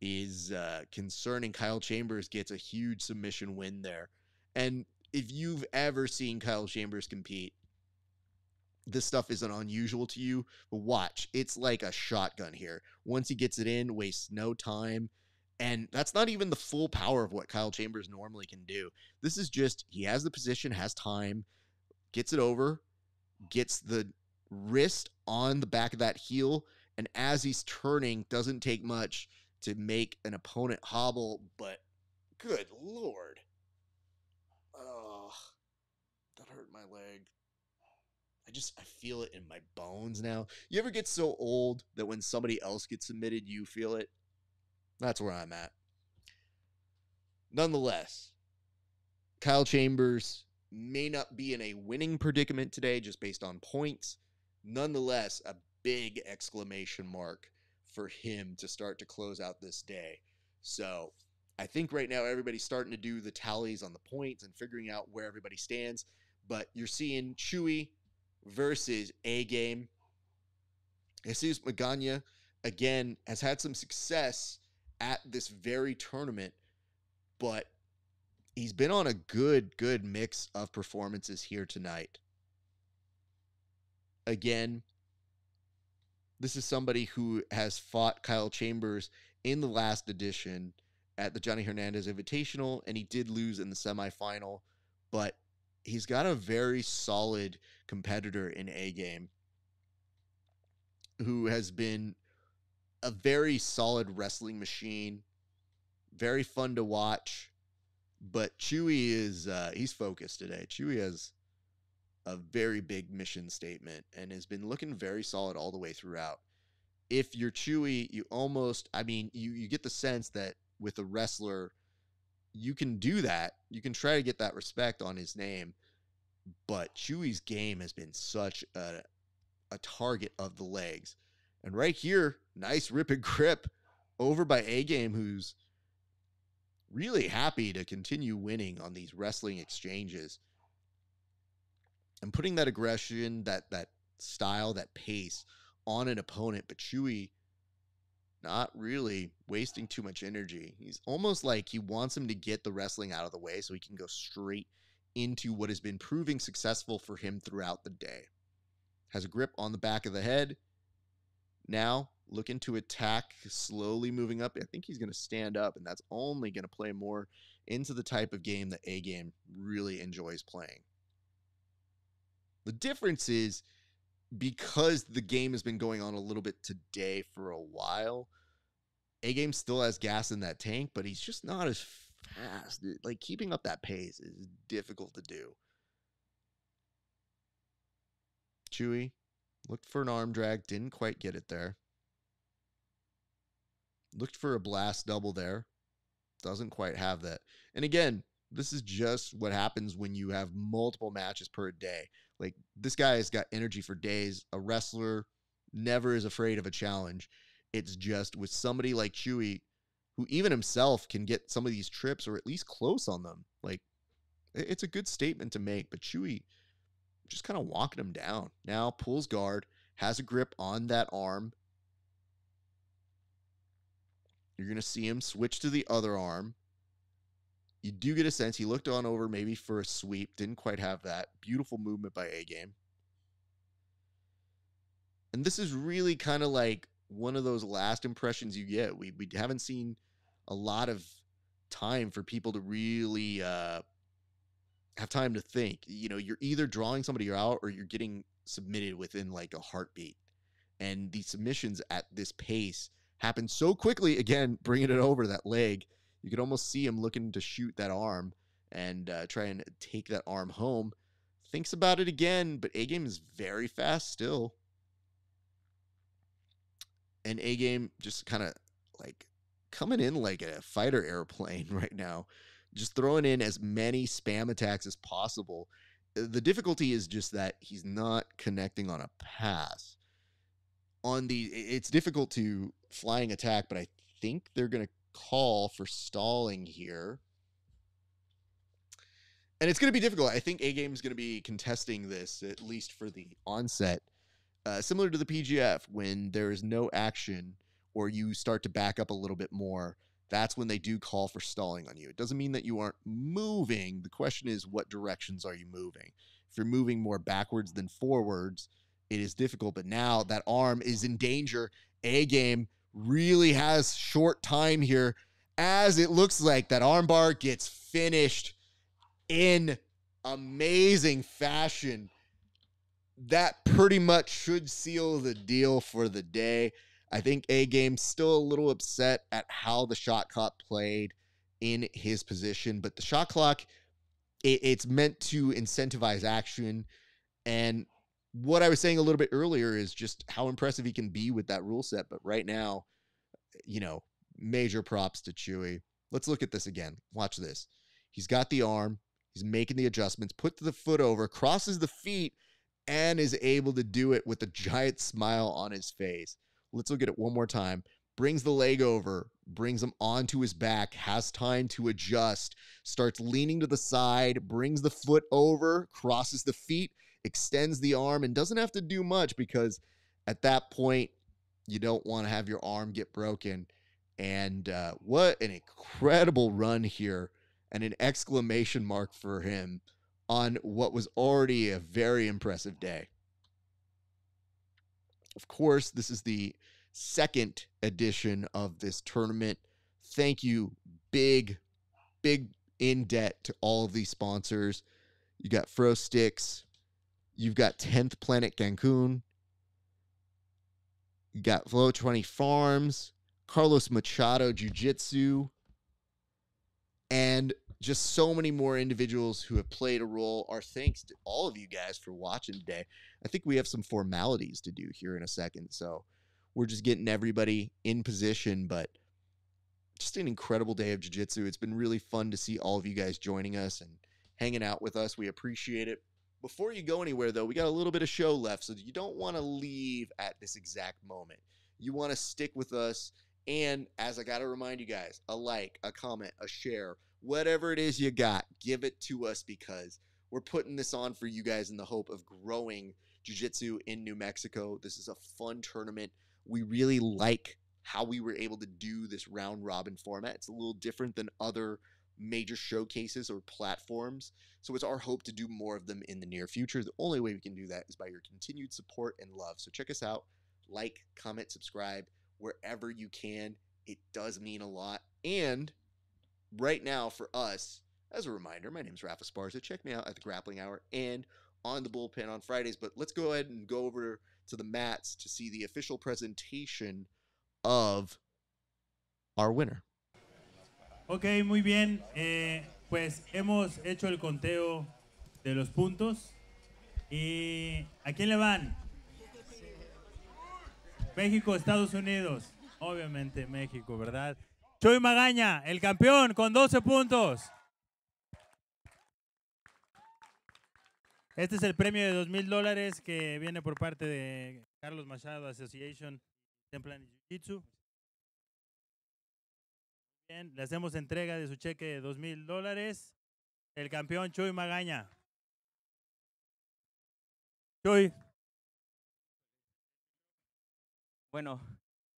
is concerning. Kyle Chambers gets a huge submission win there. And if you've ever seen Kyle Chambers compete, this stuff isn't unusual to you, but watch. It's like a shotgun here. Once he gets it in, wastes no time. And that's not even the full power of what Kyle Chambers normally can do. This is just, he has the position, has time, gets it over, gets the wrist on the back of that heel, and as he's turning, doesn't take much to make an opponent hobble, but good Lord. Oh, that hurt my leg. I feel it in my bones now. You ever get so old that when somebody else gets submitted, you feel it? That's where I'm at. Nonetheless, Kyle Chambers may not be in a winning predicament today just based on points. Nonetheless, a big exclamation mark for him to start to close out this day. So I think right now everybody's starting to do the tallies on the points and figuring out where everybody stands. But you're seeing Chewy versus A-Game. Jesus Magana, again, has had some success at this very tournament, but he's been on a good mix of performances here tonight. Again, this is somebody who has fought Kyle Chambers in the last edition at the Johnny Hernández Invitational, and he did lose in the semifinal, but he's got a very solid competitor in A-Game who has been a very solid wrestling machine, very fun to watch. But Chewy is, he's focused today. Chewy has a very big mission statement and has been looking very solid all the way throughout. If you're Chewy, you almost, you get the sense that with a wrestler, you can do that. You can try to get that respect on his name. But Chewy's game has been such a target of the legs. And right here, nice rip and grip over by A-Game, who's really happy to continue winning on these wrestling exchanges and putting that aggression, that style, that pace on an opponent. But Chewy not really wasting too much energy. He's almost like he wants him to get the wrestling out of the way so he can go straight into what has been proving successful for him throughout the day. Has a grip on the back of the head. Now looking to attack, slowly moving up. I think he's going to stand up, and that's only going to play more into the type of game that A-Game really enjoys playing. The difference is, because the game has been going on a little bit today for a while, A-Game still has gas in that tank, but he's just not as fast. Like, keeping up that pace is difficult to do. Chewy looked for an arm drag, didn't quite get it there. Looked for a blast double there. Doesn't quite have that. And again, this is just what happens when you have multiple matches per day. Like, this guy has got energy for days. A wrestler never is afraid of a challenge. It's just with somebody like Chewy, who even himself can get some of these trips or at least close on them. Like, it's a good statement to make, but Chewy just kind of walking him down. Now pulls guard, has a grip on that arm. You're going to see him switch to the other arm. You do get a sense he looked on over maybe for a sweep. Didn't quite have that. Beautiful movement by A-Game. And this is really kind of like one of those last impressions you get. We haven't seen a lot of time for people to really have time to think. You know, you're either drawing somebody out or you're getting submitted within like a heartbeat. And these submissions at this pace happen so quickly. Again, bringing it over that leg. You could almost see him looking to shoot that arm and try and take that arm home. Thinks about it again, but A-Game is very fast still. And A-Game just kind of like coming in like a fighter airplane right now. Just throwing in as many spam attacks as possible. The difficulty is just that he's not connecting on a pass. It's difficult to flying attack, but I think they're going to call for stalling here. And it's going to be difficult. I think A-Game is going to be contesting this, at least for the onset. Similar to the PGF, when there is no action or you start to back up a little bit more, that's when they do call for stalling on you. It doesn't mean that you aren't moving. The question is, what directions are you moving? If you're moving more backwards than forwards, it is difficult. But now that arm is in danger. A-Game really has short time here, as it looks like that armbar gets finished in amazing fashion. That pretty much should seal the deal for the day. I think A-Game's still a little upset at how the shot clock played in his position, but the shot clock, it's meant to incentivize action. And what I was saying a little bit earlier is just how impressive he can be with that rule set. But right now, you know, major props to Chewy. Let's look at this again. Watch this. He's got the arm. He's making the adjustments, puts the foot over, crosses the feet, and is able to do it with a giant smile on his face. Let's look at it one more time. Brings the leg over, brings him onto his back, has time to adjust, starts leaning to the side, brings the foot over, crosses the feet, extends the arm, and doesn't have to do much, because at that point, you don't want to have your arm get broken. And what an incredible run here, and an exclamation mark for him on what was already a very impressive day. Of course, this is the second edition of this tournament. Thank you, big in debt to all of these sponsors. You got Fro Sticks. You've got 10th Planet Cancun. You got Flow 20 Farms, Carlos Machado Jiu-Jitsu, and just so many more individuals who have played a role. Our thanks to all of you guys for watching today. I think we have some formalities to do here in a second, so we're just getting everybody in position, but just an incredible day of jiu-jitsu. It's been really fun to see all of you guys joining us and hanging out with us. We appreciate it. Before you go anywhere, though, we got a little bit of show left, so you don't want to leave at this exact moment. You want to stick with us, and as I got to remind you guys, a like, a comment, a share, whatever it is you got, give it to us, because we're putting this on for you guys in the hope of growing jiu-jitsu in New Mexico. This is a fun tournament. We really like how we were able to do this round-robin format. It's a little different than other major showcases or platforms, so it's our hope to do more of them in the near future. The only way we can do that is by your continued support and love. So check us out, like, comment, subscribe wherever you can. It does mean a lot. And right now for us, as a reminder, my name is Raf Esparza. Check me out at the Grappling Hour and on the Bullpen on Fridays. But let's go ahead and go over to the mats to see the official presentation of our winner. Ok, muy bien. Pues hemos hecho el conteo de los puntos. ¿Y a quién le van? México, Estados Unidos. Obviamente México, ¿verdad? Chuy Magaña, el campeón, con 12 puntos. Este es el premio de $2,000 que viene por parte de Carlos Machado Association Templan Jiu-Jitsu. Bien, le hacemos entrega de su cheque de $2,000. El campeón Chuy Magaña. Chuy. Bueno,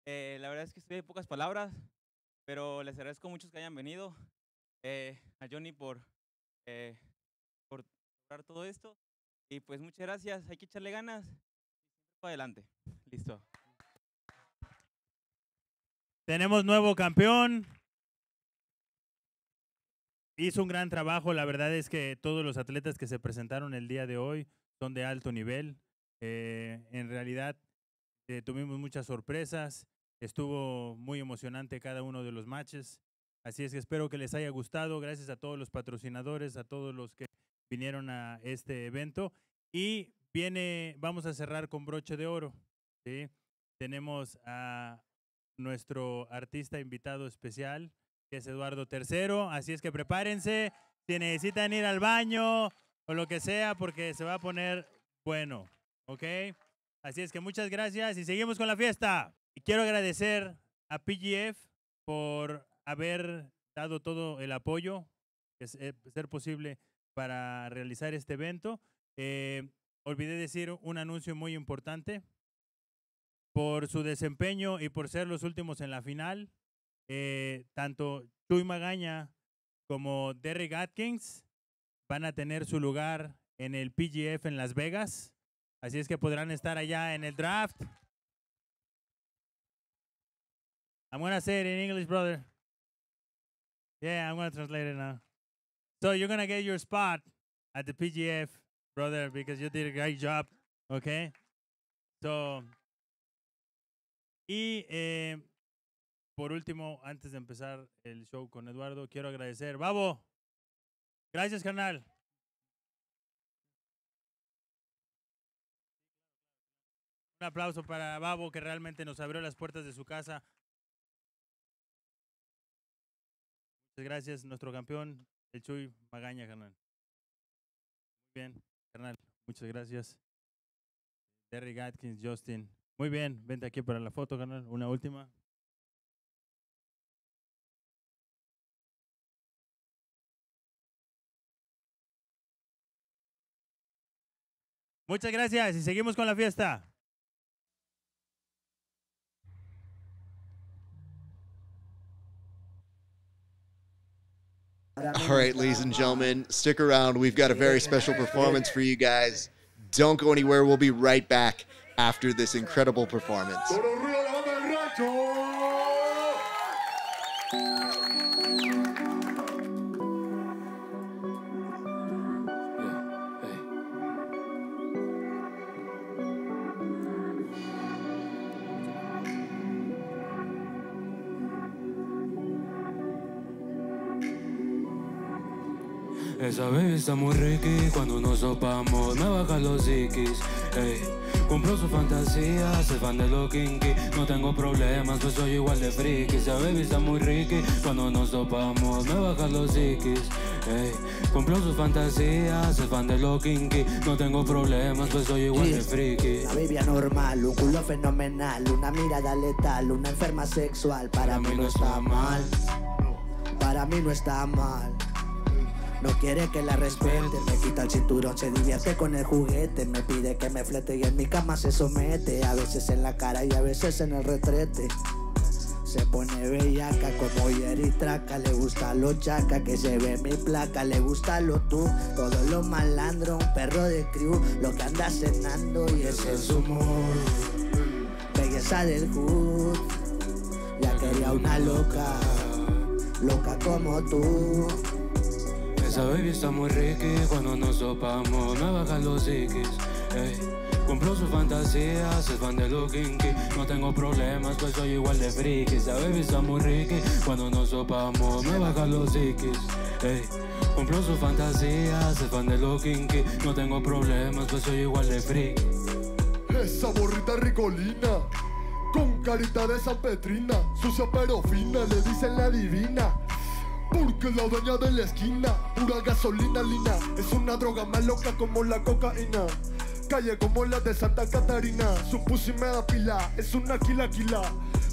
la verdad es que estoy de pocas palabras, pero les agradezco mucho que hayan venido. A Johnny por lograr todo esto. Y pues muchas gracias, hay que echarle ganas y siempre para adelante. Listo. Tenemos nuevo campeón. Hizo un gran trabajo. La verdad es que todos los atletas que se presentaron el día de hoy son de alto nivel. En realidad tuvimos muchas sorpresas. Estuvo muy emocionante cada uno de los matches. Así es que espero que les haya gustado. Gracias a todos los patrocinadores, a todos los que vinieron a este evento. Y vamos a cerrar con broche de oro, ¿sí? Tenemos a nuestro artista invitado especial, que es Eduardo III. Así es que prepárense si necesitan ir al baño o lo que sea, porque se va a poner bueno, ¿ok? Así es que muchas gracias y seguimos con la fiesta. Y quiero agradecer a PGF por haber dado todo el apoyo, ser posible para realizar este evento. Olvidé decir un anuncio muy importante. Por su desempeño y por ser los últimos en la final, tanto Chuy Magaña como Derrick Atkins van a tener su lugar en el PGF en Las Vegas. Así es que podrán estar allá en el draft. I'm going to say it in English, brother. Yeah, I'm going to translate it now. So you're going to get your spot at the PGF, brother, because you did a great job, okay? So, y por último, antes de empezar el show con Eduardo, quiero agradecer. Babo, gracias, carnal. Un aplauso para Babo, que realmente nos abrió las puertas de su casa. Muchas gracias, nuestro campeón, el Chuy Magaña, carnal. Muy bien, carnal. Muchas gracias. Derrick Atkins, Justin. Muy bien, vente aquí para la foto, carnal. Una última. Muchas gracias y seguimos con la fiesta. All right, ladies and gentlemen, stick around. We've got a very special performance for you guys. Don't go anywhere. We'll be right back after this incredible performance. Esa baby está muy rica cuando nos sopamos, me baja los psiquis, ey. Cumplo su fantasía, soy fan de lo kinky, no tengo problemas, pues soy igual de friki. Esa baby está muy rica cuando nos topamos, me baja los psiquis, ey. Cumplo su fantasía, soy fan de lo kinky, no tengo problemas, pues soy igual de friki. Una baby anormal, un culo fenomenal, una mirada letal, una enferma sexual. Para mí no está mal, para mí no está mal. No quiere que la respete, me quita el cinturón, se divierte con el juguete. Me pide que me flete y en mi cama se somete. A veces en la cara y a veces en el retrete. Se pone bellaca como Jerry Traca. Le gusta lo chaca, que se ve mi placa. Le gusta lo tú, todo lo malandro. Un perro de crew, lo que anda cenando y ese es su mood. Belleza del hood, ya quería una loca, loca como tú. Esa baby está muy rica cuando nos topamos, me bajan los psiquis, ey. Cumplo su fantasía, soy fan de lo kinky, no tengo problemas, pues soy igual de friki. Esa baby está muy rica cuando nos topamos, me bajan los psiquis, ey. Cumplo su fantasía, soy fan de lo kinky, no tengo problemas, pues soy igual de friki. Esa borrita ricolina, con carita de San Petrina, sucia pero fina, le dicen la divina. Porque la dueña de la esquina, pura gasolina lina, es una droga más loca como la cocaína. Calle como la de Santa Catarina, su pussy me da pila, es una quila.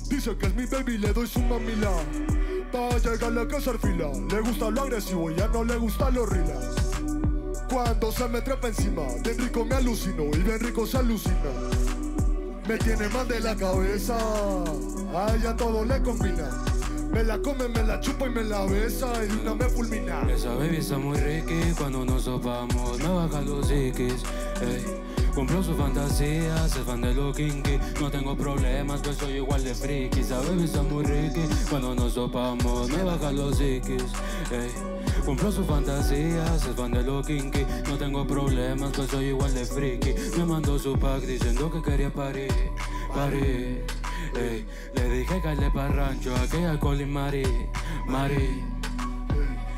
Dice que es mi baby, le doy su mamila. Pa' llegarle a casar fila, le gusta lo agresivo, ya no le gusta lo rila. Cuando se me trepa encima, bien rico me alucino y bien rico se alucina. Me tiene mal de la cabeza, a ella todo le combina. Me la come, me la chupa y me la besa y de una me fulmina. Esa baby está muy rica cuando nos topamos, me baja los psiquis, ey. Cumplo su fantasía, soy fan de lo kinky, no tengo problemas, pues soy igual de friki. Esa baby está muy rica cuando nos topamos, me baja los psiquis, ey. Cumplo su fantasía, soy fan de lo kinky, no tengo problemas, pues soy igual de friki. Me mandó su pack diciendo que quería parir. Ey, le dije que le pa' rancho, aquella Colin Mari.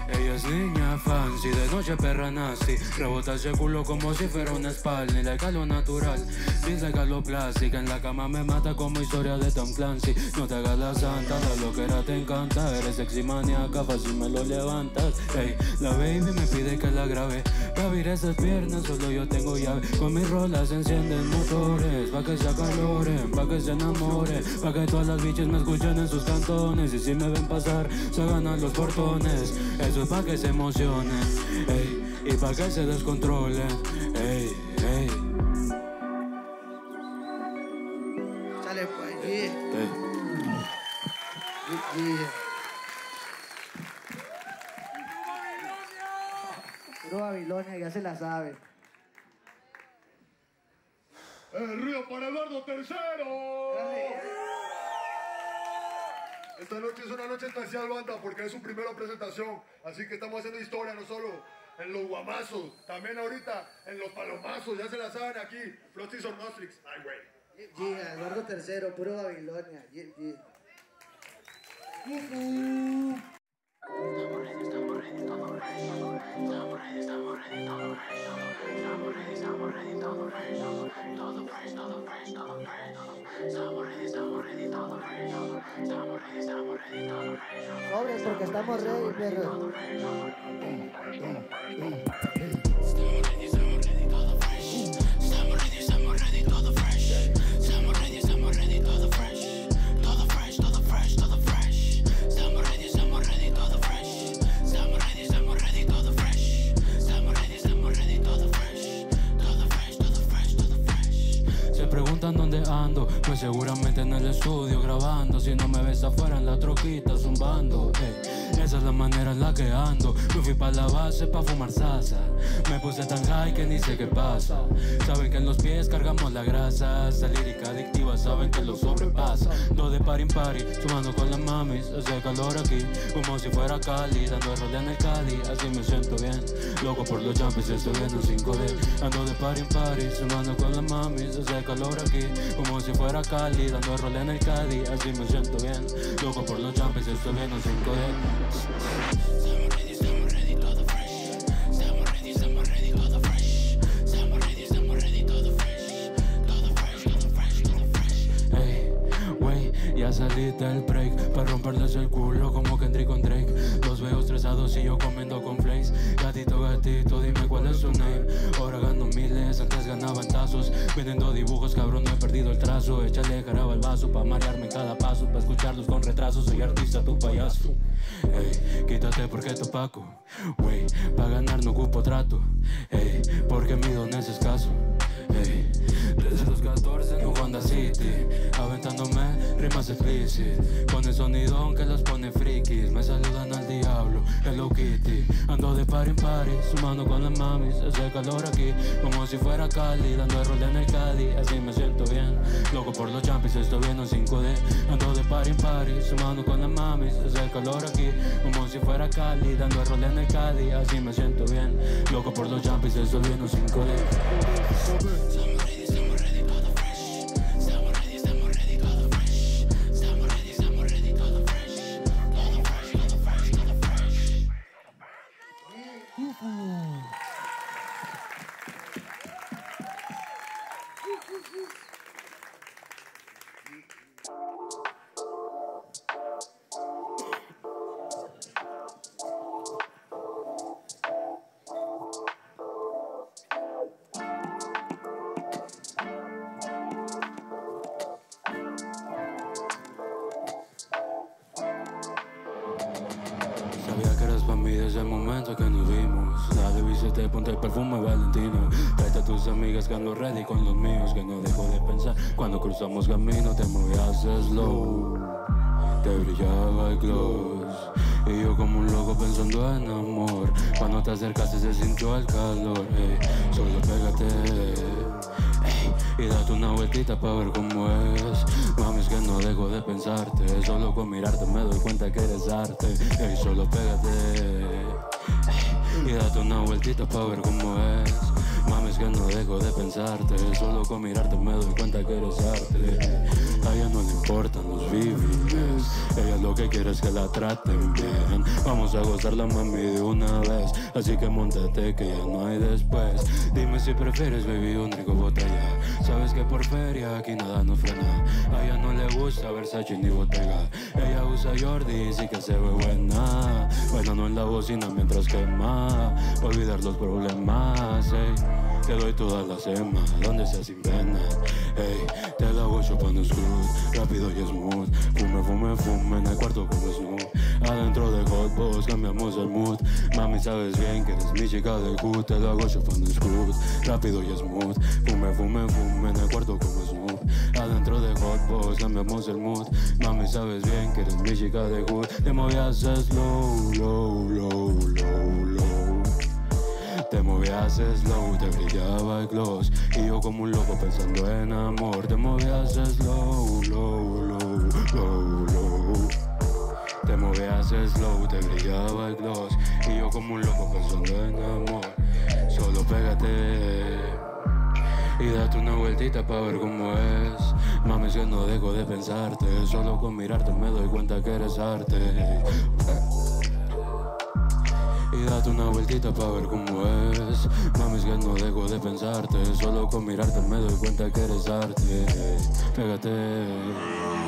Ella es niña fancy, de noche perra nasty. Rebota ese culo como si fuera un Spalny. Le calo natural, dice calo plástica. En la cama me mata como historia de Tom Clancy. No te hagas la santa, la loquera te encanta. Eres sexy maníaca, fácil me lo levantas. Ey, la baby me pide que la grabe. Pa' abrir esas piernas solo yo tengo llave. Con mis rolas se encienden motores, pa' que se acaloren, pa' que se enamoren, pa' que todas las bichas me escuchen en sus cantones. Y si me ven pasar, se ganan los portones. Eso es pa' que se emocionen, ey. Y ey, pa' que se descontrolen, ey, ey. Sale pues, yeah. Puro Babilonia, ya se la sabe. El río para Eduardo III. Esta noche es una noche especial, banda, porque es su primera presentación. Así que estamos haciendo historia, no solo en los guamazos, también ahorita en los palomazos. Ya se la saben aquí. Flotis or Nostrix. Ay, güey. Yeah, Eduardo III, puro Babilonia. Yeah, yeah. Sobres porque estamos ready, perro. Dónde ando, pues seguramente en el estudio grabando. Si no me ves afuera en la troquita zumbando, esa es la manera en la que ando. Me fui pa' la base pa' fumar salsa. Me puse tan high que ni sé qué pasa. Saben que en los pies cargamos la grasa. Esa lírica adictiva saben que lo sobrepasa. Do de par en party, sumando con las mamis. Hace calor aquí, como si fuera Cali. Dando rol en el Cali, así me siento bien. Loco por los jumpers, estoy viendo 5D. Ando de party en party, sumando con las mamis. Hace calor aquí, como si fuera Cali, dando rol en el Cali, así me siento bien. Loco por los jumpers, estoy viendo 5D. Estamos ready, todo fresh. Estamos ready, todo fresh. Estamos ready, todo fresh. Todo fresh, todo fresh, todo fresh. Ey, wey, ya salí del break para romperles el culo como Kendrick con Drake. Los veo estresados y yo comiendo con flakes. Gatito, gatito, dime cuál es su name. Ahora gano miles, antes ganaban tazos. Vendiendo dibujos, cabrón, no he perdido el trazo. Échale jarabe al vaso pa' marearme en cada paso. Pa' escucharlos con retraso, soy artista, tu payaso. Ey, quítate porque es opaco. Wey, pa' ganar no ocupo trato. Ey, porque mi don es escaso. Ey, desde los 14 en Honda City, aventándome rimas explícitas. Con el sonidón que los pone frikis. Me saludan al diablo, Hello Kitty. Ando de party en party, sumando con las mamis. Hace calor aquí, como si fuera Cali. Dando el rol en el Cali, así me siento bien. Loco por los jumpers, estoy viendo en 5D. Ando de party en party, sumando con las mamis. Hace calor aquí, como si fuera Cali. Dando el rol en el Cali, así me siento bien. Loco por los jumpers, estoy viendo 5D. Estamos ready, todo fresh. Estamos ready, todo fresh. Estamos ready, todo fresh. Todo fresh, todo fresh, todo fresh. Sabía que eras pa' mí desde el momento que nos vimos. Dale, vístete, ponte el perfume Valentino. Tráete a tus amigas que ando ready con los míos. Que no dejo de pensar cuando cruzamos camino. Te movías slow, te brillaba el gloss. Y yo como un loco pensando en amor. Cuando te acercaste se sintió el calor. Solo pégate, y date una vueltita pa' ver cómo es. Mami, es que no dejo de pensarte. Solo con mirarte me doy cuenta que eres arte. Ey, solo pégate, y date una vueltita pa' ver cómo es. Mami, es que no dejo de pensarte. Solo con mirarte me doy cuenta que eres arte. A ella no le importan los vivibles. Ella lo que quiere es que la traten bien. Vamos a gozarla, mami, de una vez. Así que móntate que ya no hay después. Dime si prefieres, baby, un rico botella. Sabes que por feria aquí nada nos frena. A ella no le gusta Versace ni Bottega. Ella usa Jordi y sí que se ve buena. Bailando en la bocina mientras quema. Pa' olvidar los problemas, ey. Te doy toda la sema, donde sea sin pena. Ey, te la voy chupando screws, rápido y smooth. Fume, fume, fume en el cuarto como Snoop. Adentro de Hot Boss cambiamos el mood. Mami, sabes bien que eres mi chica de hood. Te lo hago chupando Scoot, rápido y smooth. Fume, fume, fume en el cuarto como Snoop. Adentro de Hot Boss cambiamos el mood. Mami, sabes bien que eres mi chica de hood. Te movías slow, low, low, low, low. Te movías slow, te brillaba el gloss. Y yo como un loco pensando en amor. Te movías slow, low, low, low, low. Te movías slow, te brillaba el gloss. Y yo como un loco pensando en amor. Solo pégate y date una vueltita pa' ver cómo es. Mami, es que no dejo de pensarte. Solo con mirarte me doy cuenta que eres arte. Y date una vueltita pa' ver cómo es. Mami, es que no dejo de pensarte. Solo con mirarte me doy cuenta que eres arte. Pégate.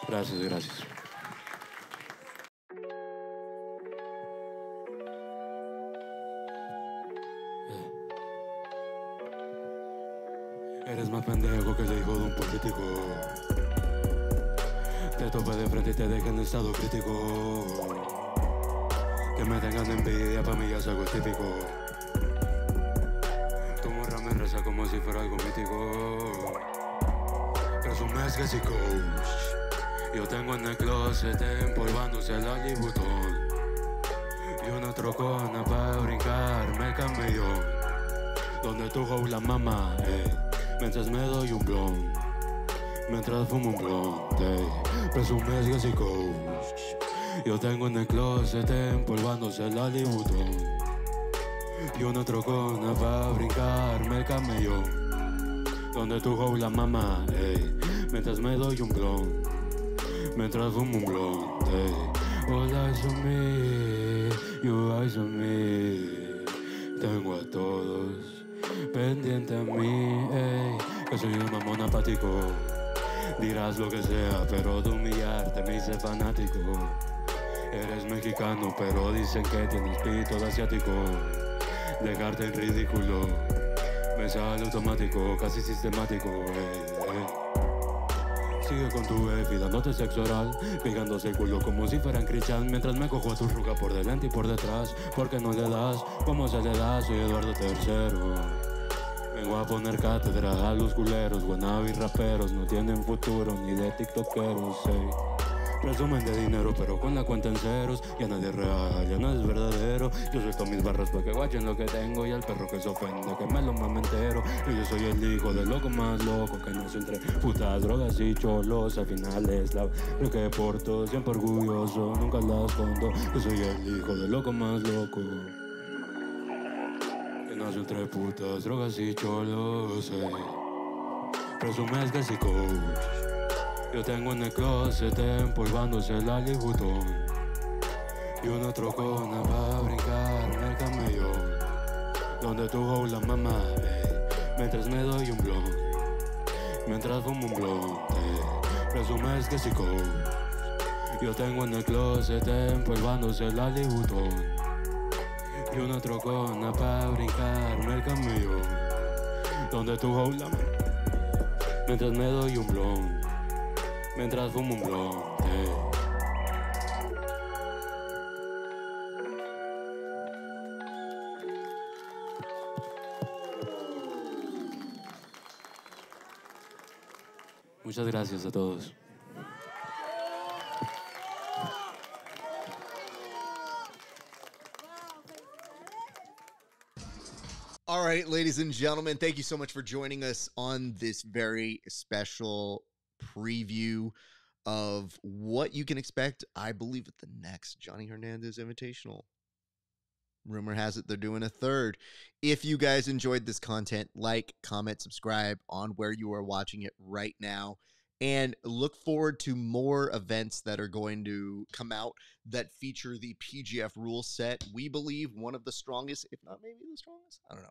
Gracias, gracias. Eres más pendejo que el hijo de un político. Te tope de frente y te deja en estado crítico. Que me tengan envidia pa' mí ya es algo típico. Tu morra me reza como si fuera algo mítico. Presumes que soy coach. Yo tengo en el closet empolvándose el alibutón. Y una trocona pa' brincarme el camellón. Donde tu hoe la mamá, mientras me doy un blon. Mientras fumo un blon, presumes que soy coach. Yo tengo en el closet empolvándose el alibutón. Y una trocona pa' brincarme el camellón. Donde tu hoe la mamá, mientras me doy un blon. Mientras fumo un blunt, all eyes on me, you eyes on me. Tengo a todos pendiente a mí, que soy un mamón apático. Dirás lo que sea, pero de humillarte me hice fanático. Eres mexicano, pero dicen que tienes pito de asiático. Dejarte en ridículo me sale automático, casi sistemático, Sigue con tu befi dándote sexo oral, pegándose el culo como si fueran Christian. Mientras me cojo a tu ruca por delante y por detrás. Porque no le das como se le da, soy Eduardo III. Vengo a poner cátedra a los culeros. Wannabe raperos no tienen futuro ni de tiktokeros, Presumen de dinero pero con la cuenta en ceros. Ya nadie es real, ya nadie es verdadero. Yo suelto mis barras para que guachen lo que tengo. Y al perro que se ofende que me lo mame entero. Y yo soy el hijo del loco más loco que nació entre putas, drogas y cholos. Al final es la que porto, siempre orgulloso, nunca la escondo. Yo soy el hijo del loco más loco que nació entre putas, drogas y cholos, Presumes que soy coach. Yo tengo en el closet empolvándose el alibutón. Y una trocona pa' brincarme el camellón. Donde tu hoe la mamá, mientras me doy un blon. Mientras fumo un blon, presumes que soy coach. Yo tengo en el closet empolvándose el alibutón. Y una trocona pa' brincarme el camellón. Donde tu hoe la mamá, mientras me doy un blon. Mientras fumo un blon, Muchas gracias a todos. All right, ladies and gentlemen, thank you so much for joining us on this very special preview of what you can expect, I believe, at the next Johnny Hernández Invitational. Rumor has it they're doing a third. If you guys enjoyed this content, like, comment, subscribe on where you are watching it right now. And look forward to more events that are going to come out that feature the PGF rule set. We believe one of the strongest, if not maybe the strongest. I don't know.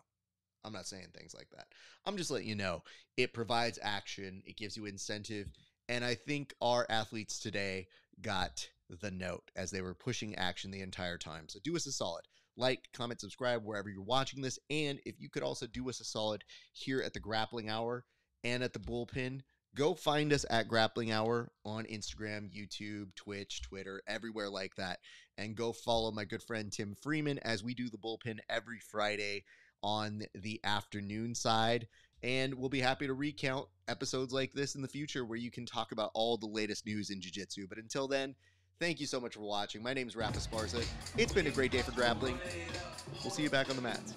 I'm not saying things like that. I'm just letting you know. It provides action. It gives you incentive. And I think our athletes today got the note as they were pushing action the entire time. So do us a solid. Like, comment, subscribe wherever you're watching this. And if you could also do us a solid here at the Grappling Hour and at the Bullpen, go find us at Grappling Hour on Instagram, YouTube, Twitch, Twitter, everywhere like that. And go follow my good friend Tim Freeman as we do the Bullpen every Friday on the afternoon side. And we'll be happy to recount episodes like this in the future where you can talk about all the latest news in jiu-jitsu. But until then, thank you so much for watching. My name is Raf Esparza. It's been a great day for grappling. We'll see you back on the mats.